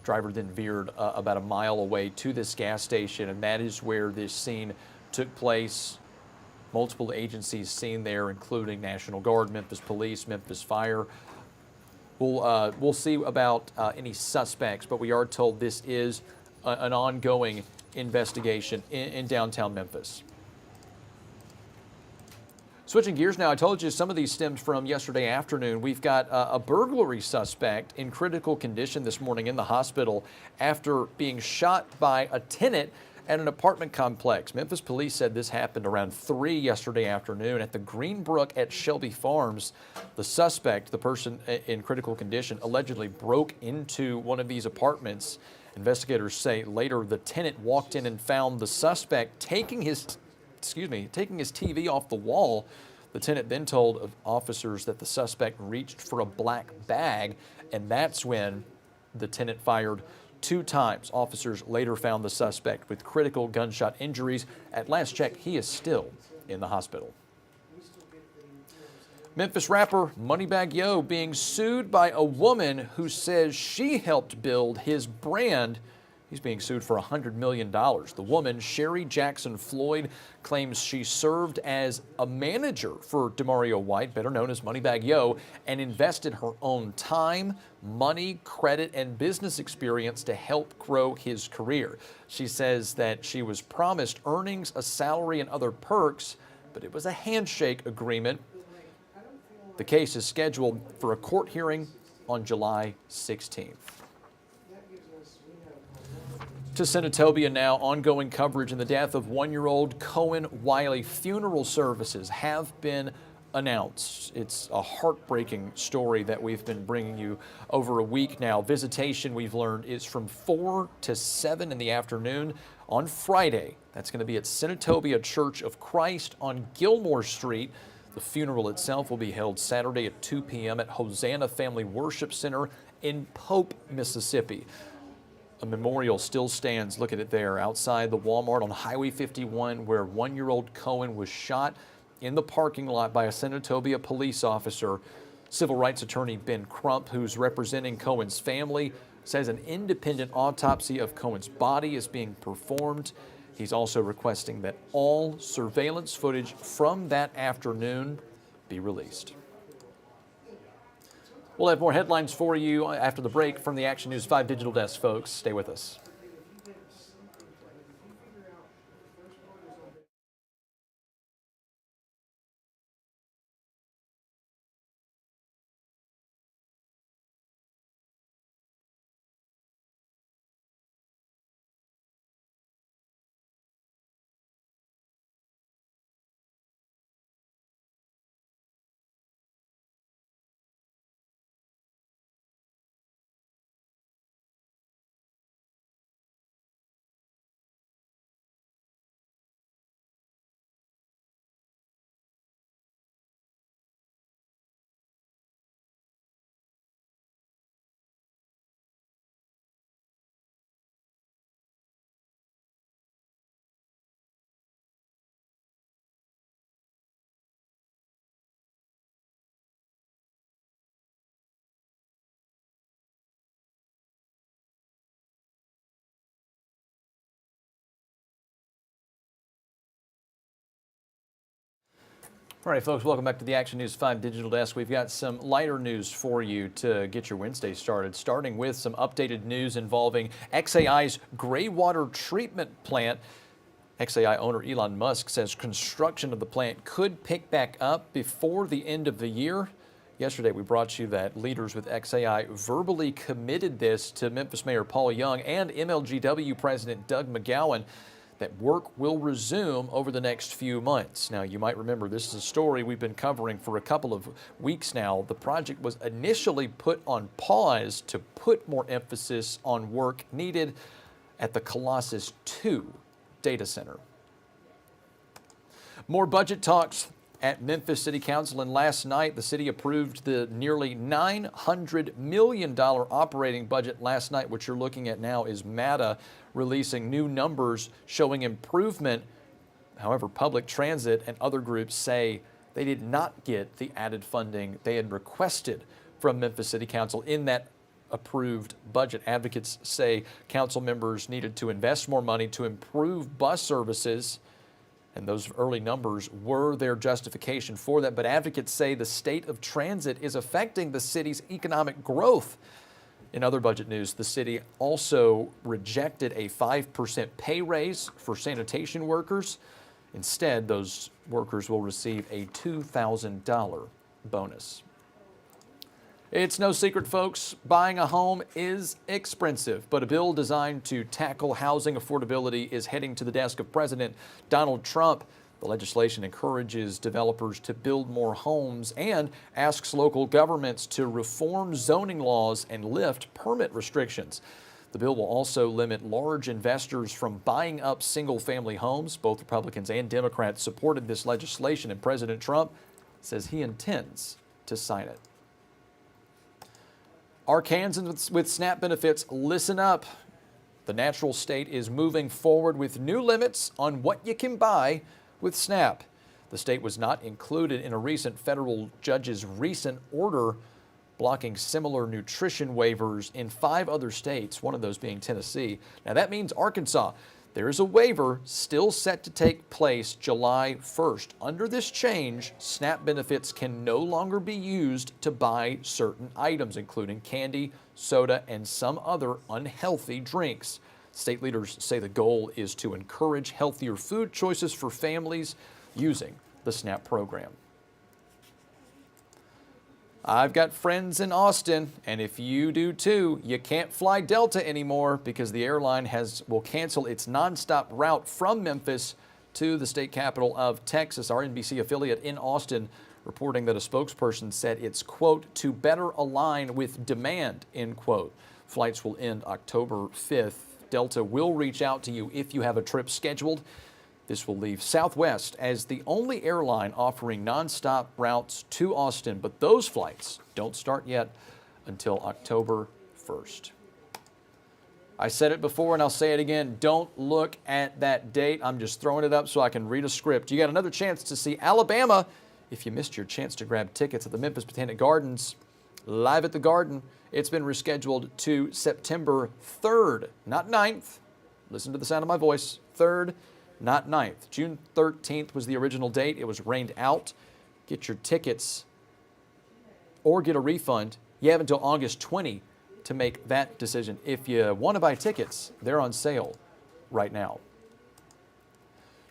Driver then veered about a mile away to this gas station, and that is where this scene took place. Multiple agencies seen there, including National Guard, Memphis Police, Memphis Fire. We'll see about any suspects, but we are told this is an ongoing investigation in downtown Memphis. Switching gears now, I told you some of these stemmed from yesterday afternoon. We've got a burglary suspect in critical condition this morning in the hospital after being shot by a tenant at an apartment complex. Memphis police said this happened around 3 yesterday afternoon at the Greenbrook at Shelby Farms. The suspect, the person in critical condition, allegedly broke into one of these apartments. Investigators say later the tenant walked in and found the suspect taking his TV off the wall. The tenant then told officers that the suspect reached for a black bag, and that's when the tenant fired 2 times. Officers later found the suspect with critical gunshot injuries. At last check, he is still in the hospital. Memphis rapper Moneybagg Yo being sued by a woman who says she helped build his brand. He's being sued for $100 million. The woman, Sherry Jackson Floyd, claims she served as a manager for Demario White, better known as Moneybagg Yo, and invested her own time, money, credit, and business experience to help grow his career. She says that she was promised earnings, a salary, and other perks, but it was a handshake agreement. The case is scheduled for a court hearing on July 16th. To Senatobia now, ongoing coverage in the death of 1-year-old Cohen Wiley. Funeral services have been announced. It's a heartbreaking story that we've been bringing you over a week now. Visitation, we've learned, is from 4 to 7 in the afternoon on Friday. That's going to be at Senatobia Church of Christ on Gilmore Street. The funeral itself will be held Saturday at 2 p.m. at Hosanna Family Worship Center in Pope, Mississippi. A memorial still stands, look at it there, outside the Walmart on Highway 51, where 1-year-old Cohen was shot in the parking lot by a Senatobia police officer. Civil rights attorney Ben Crump, who's representing Cohen's family, says an independent autopsy of Cohen's body is being performed. He's also requesting that all surveillance footage from that afternoon be released. We'll have more headlines for you after the break from the Action News 5 Digital Desk, folks. Stay with us. All right, folks, welcome back to the Action News 5 Digital Desk. We've got some lighter news for you to get your Wednesday started, starting with some updated news involving XAI's Graywater Treatment Plant. XAI owner Elon Musk says construction of the plant could pick back up before the end of the year. Yesterday, we brought you that leaders with XAI verbally committed this to Memphis Mayor Paul Young and MLGW President Doug McGowan, that work will resume over the next few months. Now, you might remember this is a story we've been covering for a couple of weeks now. The project was initially put on pause to put more emphasis on work needed at the Colossus 2 data center. More budget talks at Memphis City Council, and last night the city approved the nearly $900 million operating budget last night. What you're looking at now is MATA releasing new numbers showing improvement. However, public transit and other groups say they did not get the added funding they had requested from Memphis City Council in that approved budget. Advocates say council members needed to invest more money to improve bus services, and those early numbers were their justification for that. But advocates say the state of transit is affecting the city's economic growth. In other budget news, the city also rejected a 5% pay raise for sanitation workers. Instead, those workers will receive a $2,000 bonus. It's no secret, folks, buying a home is expensive, but a bill designed to tackle housing affordability is heading to the desk of President Donald Trump. The legislation encourages developers to build more homes and asks local governments to reform zoning laws and lift permit restrictions. The bill will also limit large investors from buying up single-family homes. Both Republicans and Democrats supported this legislation, and President Trump says he intends to sign it. Arkansans with SNAP benefits, listen up. The natural state is moving forward with new limits on what you can buy with SNAP. The state was not included in a recent federal judge's recent order blocking similar nutrition waivers in 5 other states, one of those being Tennessee. Now that means Arkansas. There is a waiver still set to take place July 1st. Under this change, SNAP benefits can no longer be used to buy certain items, including candy, soda, and some other unhealthy drinks. State leaders say the goal is to encourage healthier food choices for families using the SNAP program. I've got friends in Austin, and if you do too, you can't fly Delta anymore because the airline will cancel its nonstop route from Memphis to the state capital of Texas. Our NBC affiliate in Austin reporting that a spokesperson said it's, quote, to better align with demand, end quote. Flights will end October 5th. Delta will reach out to you if you have a trip scheduled. This will leave Southwest as the only airline offering nonstop routes to Austin, but those flights don't start yet until October 1st. I said it before and I'll say it again. Don't look at that date. I'm just throwing it up so I can read a script. You got another chance to see Alabama if you missed your chance to grab tickets at the Memphis Botanic Gardens. Live at the Garden. It's been rescheduled to September 3rd, not 9th. Listen to the sound of my voice. 3rd. Not 9th. June 13th was the original date. It was rained out. Get your tickets or get a refund. You have until August 20 to make that decision. If you want to buy tickets, they're on sale right now.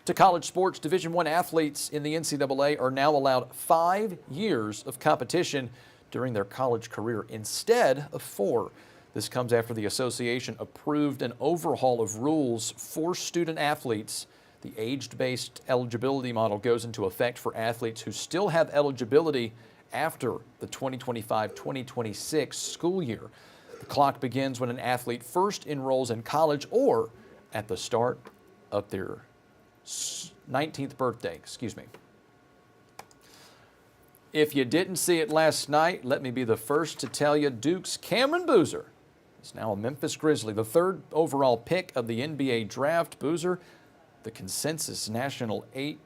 To college sports, Division I athletes in the NCAA are now allowed 5 years of competition during their college career instead of 4. This comes after the association approved an overhaul of rules for student athletes. The age-based eligibility model goes into effect for athletes who still have eligibility after the 2025-2026 school year. The clock begins when an athlete first enrolls in college or at the start of their 19th birthday, If you didn't see it last night, let me be the first to tell you Duke's Cameron Boozer is now a Memphis Grizzly, the 3rd overall pick of the NBA draft. Boozer, the consensus National 8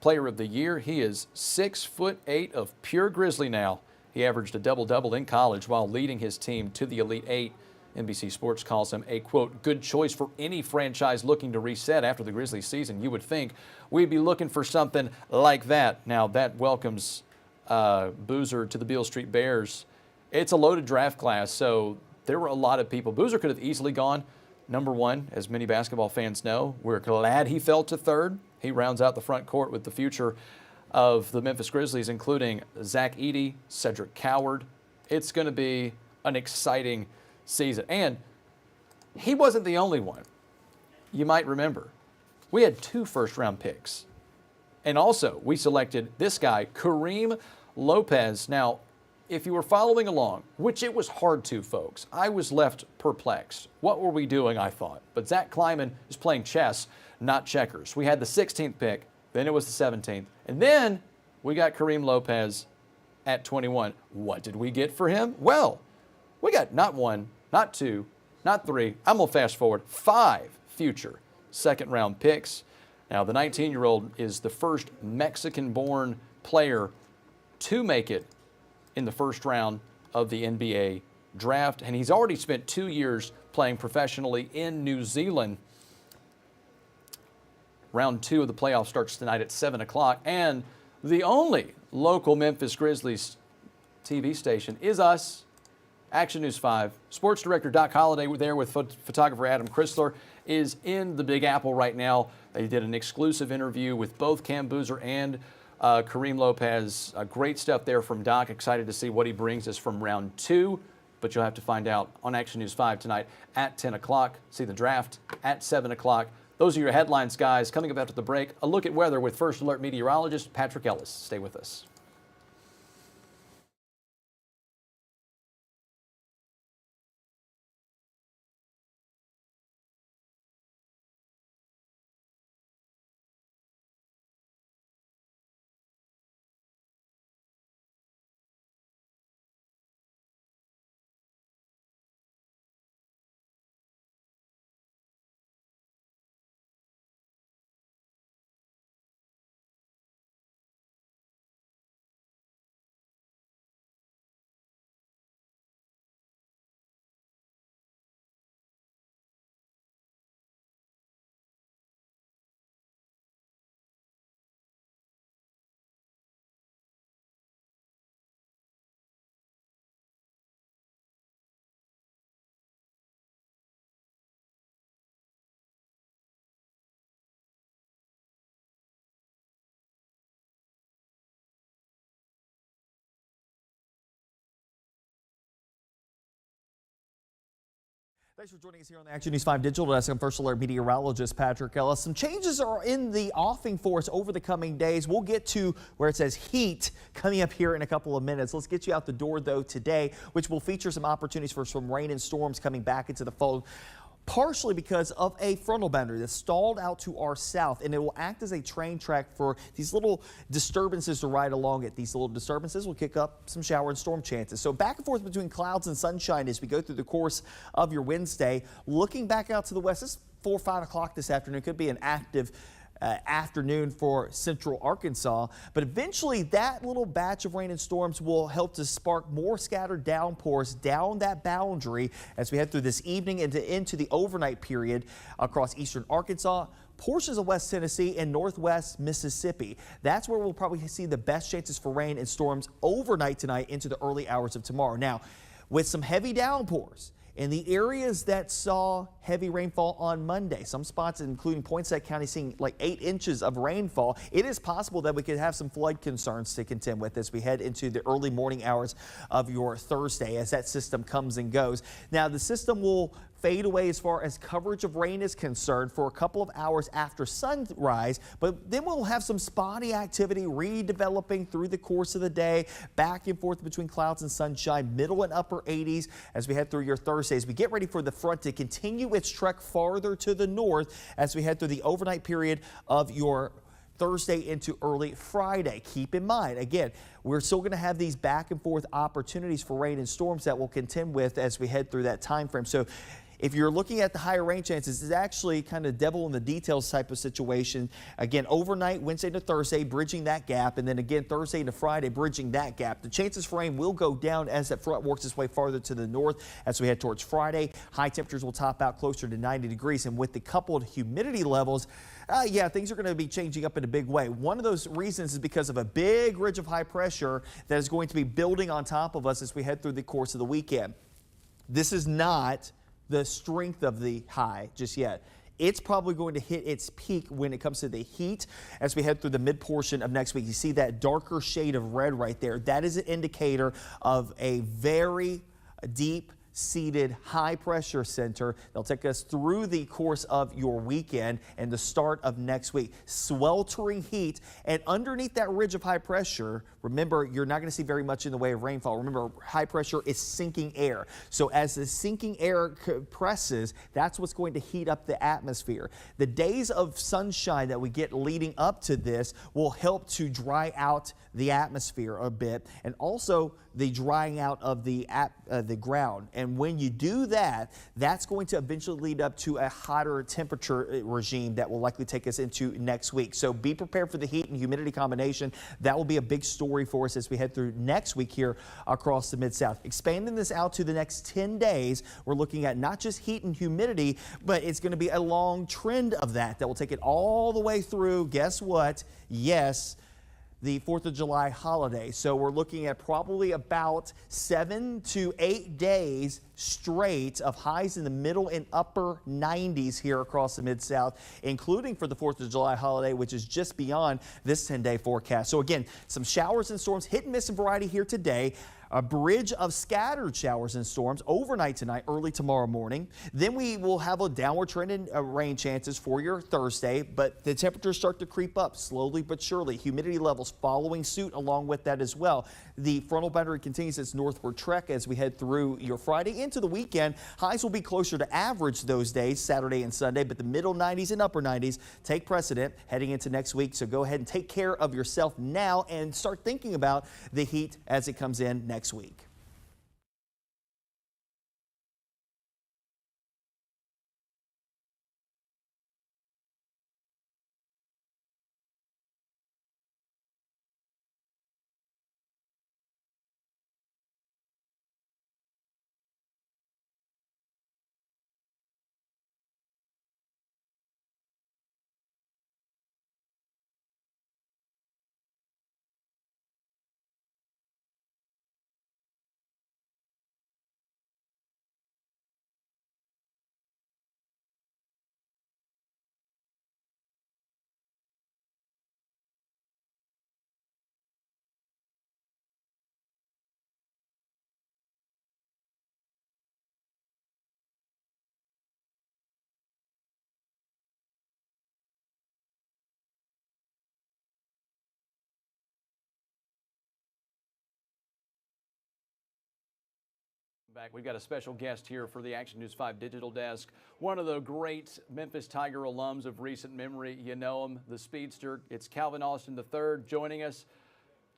Player of the Year. He is 6'8" of pure Grizzly now. He averaged a double-double in college while leading his team to the Elite 8. NBC Sports calls him a, quote, good choice for any franchise looking to reset after the Grizzlies season. You would think we'd be looking for something like that. Now that welcomes Boozer to the Beale Street Bears. It's a loaded draft class, so there were a lot of people. Boozer could have easily gone number 1, as many basketball fans know. We're glad he fell to 3rd. He rounds out the front court with the future of the Memphis Grizzlies, including Zach Edey, Cedric Coward. It's going to be an exciting season. And he wasn't the only one. You might remember, we had 2 first-round picks. And also, we selected this guy, Kareem Lopez. Now, if you were following along, which it was hard to, folks, I was left perplexed. What were we doing, I thought? But Zach Kleiman is playing chess, not checkers. We had the 16th pick, then it was the 17th, and then we got Kareem Lopez at 21. What did we get for him? Well, we got not 1, not 2, not 3. I'm going to fast forward 5 future second-round picks. Now, the 19-year-old is the first Mexican-born player to make it in the first round of the NBA draft, and he's already spent 2 years playing professionally in New Zealand. Round 2 of the playoffs starts tonight at 7 o'clock, and the only local Memphis Grizzlies TV station is us, Action News 5. Sports director Doc Holliday there with photographer Adam Chrysler is in the Big Apple right now. They did an exclusive interview with both Cam Boozer and Kareem Lopez, great stuff there from Doc. Excited to see what he brings us from round 2. But you'll have to find out on Action News 5 tonight at 10 o'clock. See the draft at 7 o'clock. Those are your headlines, guys. Coming up after the break, a look at weather with First Alert meteorologist Patrick Ellis. Stay with us. Thanks for joining us here on the Action News 5 Digital Desk. I'm First Alert meteorologist Patrick Ellis. Some changes are in the offing for us over the coming days. We'll get to where it says heat coming up here in a couple of minutes. Let's get you out the door, though, today, which will feature some opportunities for some rain and storms coming back into the fold, partially because of a frontal boundary that's stalled out to our south, and it will act as a train track for these little disturbances to ride along it. These little disturbances will kick up some shower and storm chances. So back and forth between clouds and sunshine as we go through the course of your Wednesday. Looking back out to the west, it's 4 or 5 o'clock this afternoon. Could be an active afternoon for central Arkansas, but eventually that little batch of rain and storms will help to spark more scattered downpours down that boundary as we head through this evening into the overnight period across eastern Arkansas, portions of West Tennessee, and northwest Mississippi. That's where we'll probably see the best chances for rain and storms overnight tonight into the early hours of tomorrow. Now, with some heavy downpours in the areas that saw heavy rainfall on Monday, some spots including Poinsett County seeing like 8 inches of rainfall, it is possible that we could have some flood concerns to contend with as we head into the early morning hours of your Thursday as that system comes and goes. Now, the system will fade away as far as coverage of rain is concerned for a couple of hours after sunrise, but then we'll have some spotty activity redeveloping through the course of the day, back and forth between clouds and sunshine, middle and upper 80s as we head through your Thursday, as we get ready for the front to continue its trek farther to the north as we head through the overnight period of your Thursday into early Friday. Keep in mind, again, we're still going to have these back and forth opportunities for rain and storms that we'll contend with as we head through that time frame. So if you're looking at the higher rain chances, it's actually kind of devil in the details type of situation. Again, overnight, Wednesday to Thursday, bridging that gap, and then again, Thursday to Friday, bridging that gap. The chances for rain will go down as that front works its way farther to the north as we head towards Friday. High temperatures will top out closer to 90 degrees, and with the coupled humidity levels, yeah, things are going to be changing up in a big way. One of those reasons is because of a big ridge of high pressure that is going to be building on top of us as we head through the course of the weekend. This is not the strength of the high just yet. It's probably going to hit its peak when it comes to the heat as we head through the mid portion of next week. You see that darker shade of red right there. That is an indicator of a very deep seated high pressure center. They'll take us through the course of your weekend and the start of next week. Sweltering heat, and underneath that ridge of high pressure, remember, you're not going to see very much in the way of rainfall. Remember, high pressure is sinking air. So as the sinking air compresses, that's what's going to heat up the atmosphere. The days of sunshine that we get leading up to this will help to dry out the atmosphere a bit, and also the drying out of the ground. And when you do that, that's going to eventually lead up to a hotter temperature regime that will likely take us into next week. So be prepared for the heat and humidity combination. That will be a big story for us as we head through next week here across the Mid-South. Expanding this out to the next 10 days, we're looking at not just heat and humidity, but it's going to be a long trend of that will take it all the way through. Guess what? Yes, the 4th of July holiday. So we're looking at probably about 7 to 8 days straight of highs in the middle and upper 90s here across the Mid-South, including for the 4th of July holiday, which is just beyond this 10-day forecast. So again, some showers and storms, hit and miss and variety here today. A bridge of scattered showers and storms overnight tonight, early tomorrow morning. Then we will have a downward trend in rain chances for your Thursday, but the temperatures start to creep up slowly but surely. Humidity levels following suit along with that as well. The frontal boundary continues its northward trek as we head through your Friday into the weekend. Highs will be closer to average those days, Saturday and Sunday, but the middle 90s and upper 90s take precedent heading into next week. So go ahead and take care of yourself now and start thinking about the heat as it comes in next week. Back. We've got a special guest here for the Action News 5 Digital Desk. One of the great Memphis Tiger alums of recent memory. You know him, the speedster. It's Calvin Austin III joining us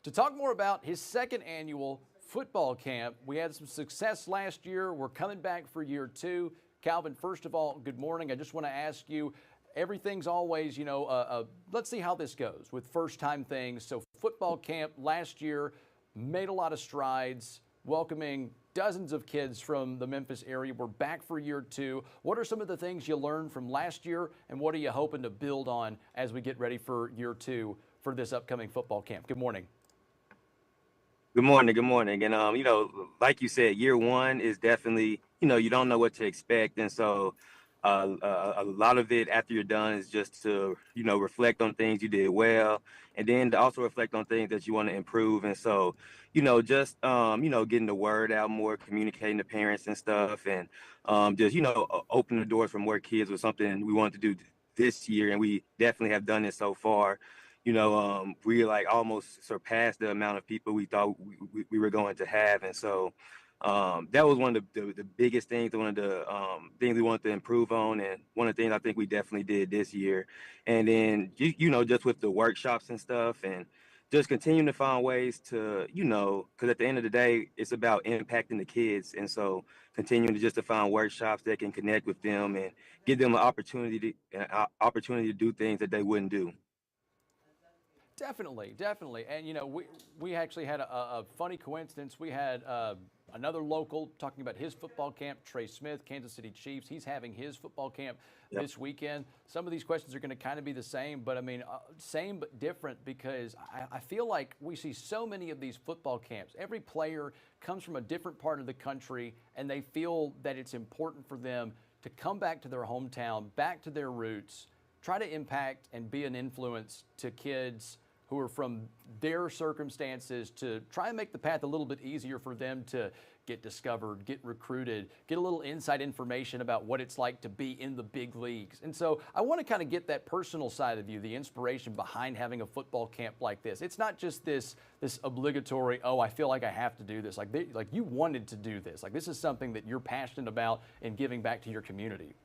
to talk more about his second annual football camp. We had some success last year. We're coming back for year 2. Calvin, first of all, good morning. I just want to ask you, everything's always, let's see how this goes with first-time things. So football camp last year made a lot of strides, welcoming dozens of kids from the Memphis area. We're back for year 2. What are some of the things you learned from last year, and what are you hoping to build on as we get ready for year 2 for this upcoming football camp? Good morning. Good morning. Good morning. And, like you said, year 1 is definitely, you don't know what to expect. And so a lot of it after you're done is just to, reflect on things you did well, and then to also reflect on things that you want to improve. And so, just, getting the word out more, communicating to parents and stuff, and just, open the doors for more kids was something we wanted to do this year. And we definitely have done it so far. We like almost surpassed the amount of people we thought we were going to have. And so that was one of the biggest things, one of the things we wanted to improve on, and one of the things I think we definitely did this year. And then, just with the workshops and stuff, and just continuing to find ways to, because at the end of the day, it's about impacting the kids. And so continuing to find workshops that can connect with them and give them an opportunity to do things that they wouldn't do. Definitely. And, we actually had a funny coincidence. We had another local talking about his football camp, Trey Smith, Kansas City Chiefs. He's having his football camp this weekend. Some of these questions are going to kind of be the same, but same but different, because I feel like we see so many of these football camps. Every player comes from a different part of the country, and they feel that it's important for them to come back to their hometown, back to their roots, try to impact and be an influence to kids who are from their circumstances, to try and make the path a little bit easier for them to get discovered, get recruited, get a little inside information about what it's like to be in the big leagues. And so I want to kind of get that personal side of you, the inspiration behind having a football camp like this. It's not just this obligatory, I feel like I have to do this. Like you wanted to do this. Like, this is something that you're passionate about and giving back to your community.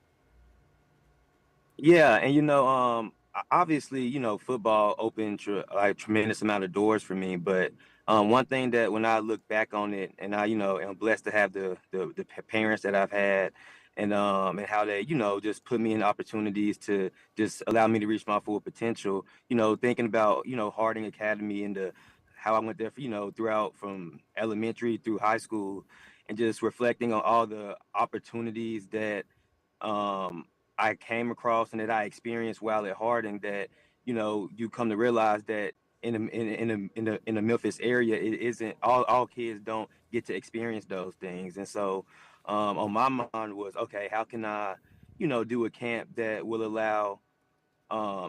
Yeah, and obviously, football opened a tremendous amount of doors for me. But one thing that when I look back on it, and I, am blessed to have the parents that I've had, and how they, just put me in opportunities to just allow me to reach my full potential. Thinking about, Harding Academy and how I went there, throughout from elementary through high school, and just reflecting on all the opportunities that I came across and that I experienced while at Harding, that, you come to realize that in the Memphis area, it isn't all kids don't get to experience those things. And so on my mind was, okay, how can I, do a camp that will allow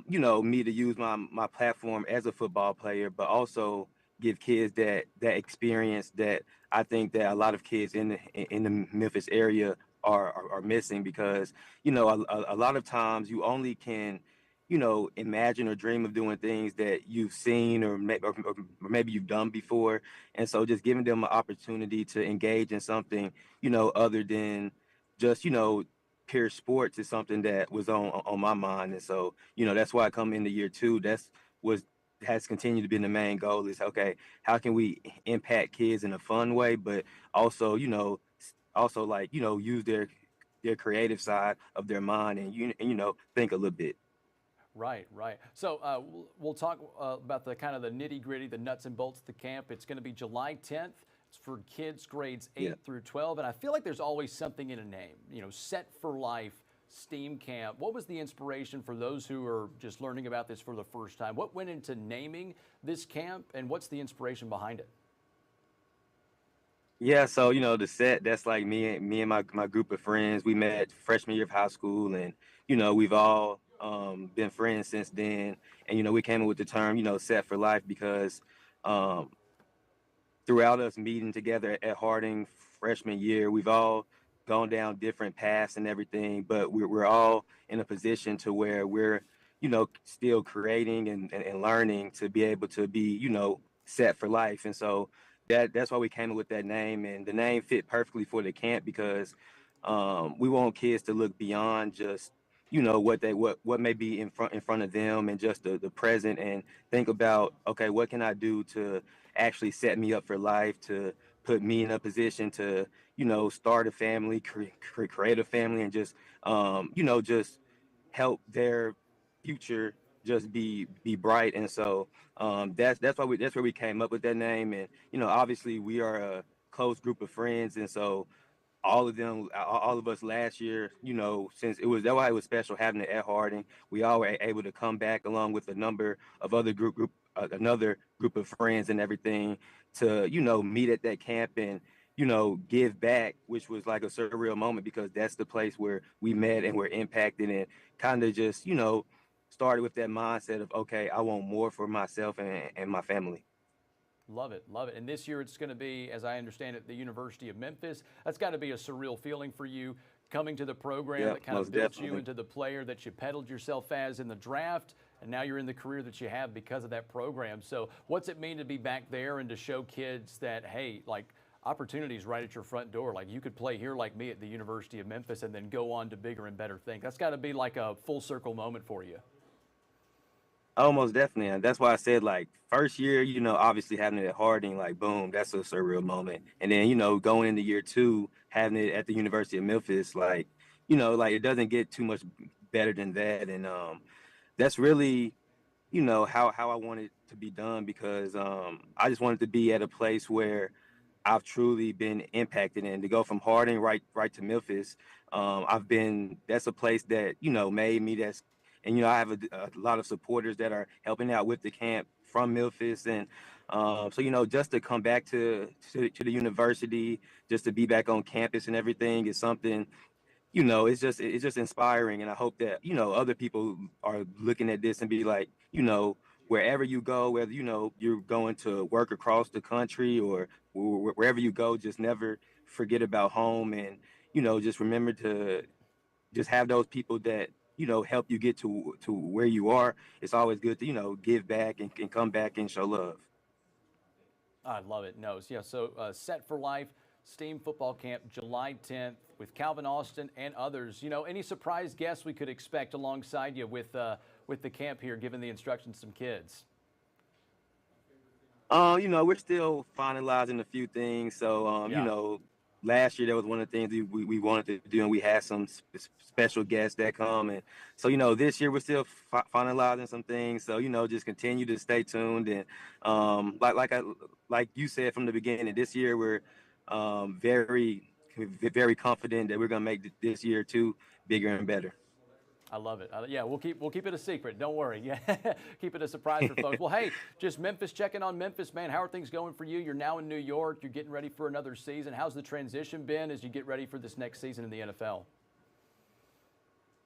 me to use my platform as a football player, but also give kids that experience that I think that a lot of kids in the Memphis area are missing, because a lot of times you only can imagine or dream of doing things that you've seen or maybe you've done before. And so just giving them an opportunity to engage in something other than just pure sports is something that was on my mind. And so that's why I come into year two. That's was has continued to be the main goal, is okay, how can we impact kids in a fun way, but also like use their creative side of their mind and think a little bit. Right, right. So we'll talk about the kind of the nitty gritty, the nuts and bolts of the camp. It's going to be July 10th. It's for kids grades 8 through 12. And I feel like there's always something in a name, Set for Life STEAM Camp. What was the inspiration for those who are just learning about this for the first time? What went into naming this camp, and what's the inspiration behind it? Yeah, so the set, that's like me and my group of friends. We met freshman year of high school, and we've all been friends since then. And we came up with the term Set for Life because throughout us meeting together at Harding freshman year, we've all gone down different paths and everything, but we're all in a position to where we're still creating and learning to be able to be set for life. And so that's why we came up with that name, and the name fit perfectly for the camp, because we want kids to look beyond just what may be in front of them, and just the present, and think about, okay, what can I do to actually set me up for life, to put me in a position to start a family, create a family, and just just help their future just be bright. And so that's where we came up with that name. And obviously we are a close group of friends, and so all of us last year, since that's why it was special having it at Harding. We all were able to come back along with a number of other another group of friends and everything to meet at that camp and give back, which was like a surreal moment, because that's the place where we met and were impacted, and kind of just started with that mindset of, okay, I want more for myself and my family. Love it, love it. And this year it's going to be, as I understand it, the University of Memphis. That's got to be a surreal feeling for you, coming to the program that kind of built you into the player that you peddled yourself as in the draft, and now you're in the career that you have because of that program. So what's it mean to be back there and to show kids that, hey, like, opportunities right at your front door? Like, you could play here like me at the University of Memphis and then go on to bigger and better things. That's got to be like a full circle moment for you. Almost definitely. And that's why I said, like, first year, obviously having it at Harding, like, boom, that's a surreal moment. And then, going into year two, having it at the University of Memphis, like, like, it doesn't get too much better than that. And that's really, how I want it to be done, because I just wanted to be at a place where I've truly been impacted. And to go from Harding right to Memphis, that's a place that, made me, and, I have a lot of supporters that are helping out with the camp from Memphis. And so, just to come back to the university, just to be back on campus and everything is something, it's just inspiring. And I hope that, other people are looking at this and be like, wherever you go, whether, you're going to work across the country or wherever you go, just never forget about home. And, just remember to just have those people that, help you get to where you are. It's always good to, give back and come back and show love. I love it. No, yeah. So Set for Life STEAM Football Camp, July 10th, with Calvin Austin and others. Any surprise guests we could expect alongside you with the camp here, giving the instructions to some kids? We're still finalizing a few things. So, last year, that was one of the things we wanted to do, and we had some special guests that come. And so, this year we're still finalizing some things. So, just continue to stay tuned. And like you said from the beginning, this year we're very, very confident that we're going to make this year too bigger and better. I love it. Yeah, we'll keep it a secret. Don't worry. Yeah, keep it a surprise for folks. Well, hey, just Memphis, checking on Memphis, man. How are things going for you? You're now in New York. You're getting ready for another season. How's the transition been as you get ready for this next season in the NFL?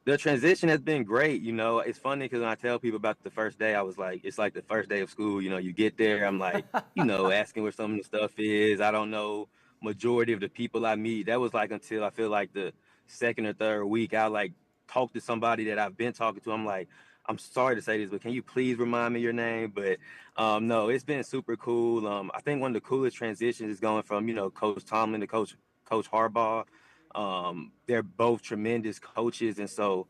The transition has been great. You know, it's funny because when I tell people about the first day, I was like, it's like the first day of school. You know, you get there, I'm like, you know, asking where some of the stuff is. I don't know majority of the people I meet. That was like until I feel like the second or third week, I like talk to somebody that I've been talking to. I'm like, I'm sorry to say this, but can you please remind me your name? But no, it's been super cool. I think one of the coolest transitions is going from, you know, Coach Tomlin to Coach Harbaugh. They're both tremendous coaches, and so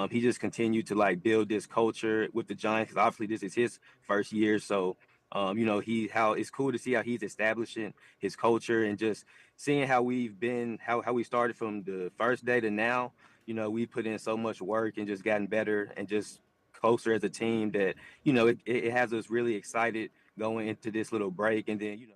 he just continued to like build this culture with the Giants. 'Cause obviously, this is his first year, so you know, how it's cool to see how he's establishing his culture and just seeing how we've been, how we started from the first day to now. You know, we put in so much work and just gotten better and just closer as a team that, you know, it has us really excited going into this little break, and then, you know.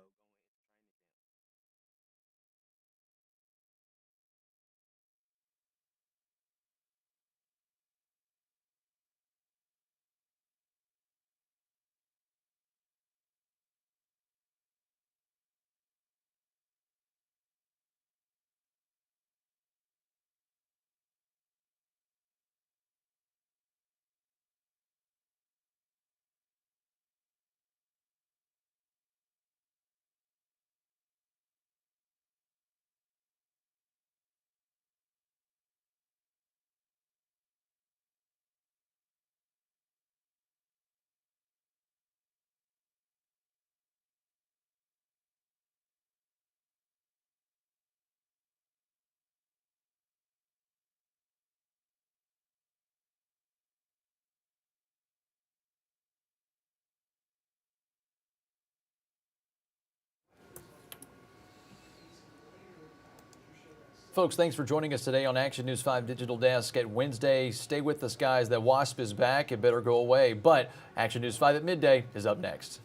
Folks, thanks for joining us today on Action News 5 Digital Desk at Wednesday. Stay with us, guys. That wasp is back. It better go away. But Action News 5 at midday is up next.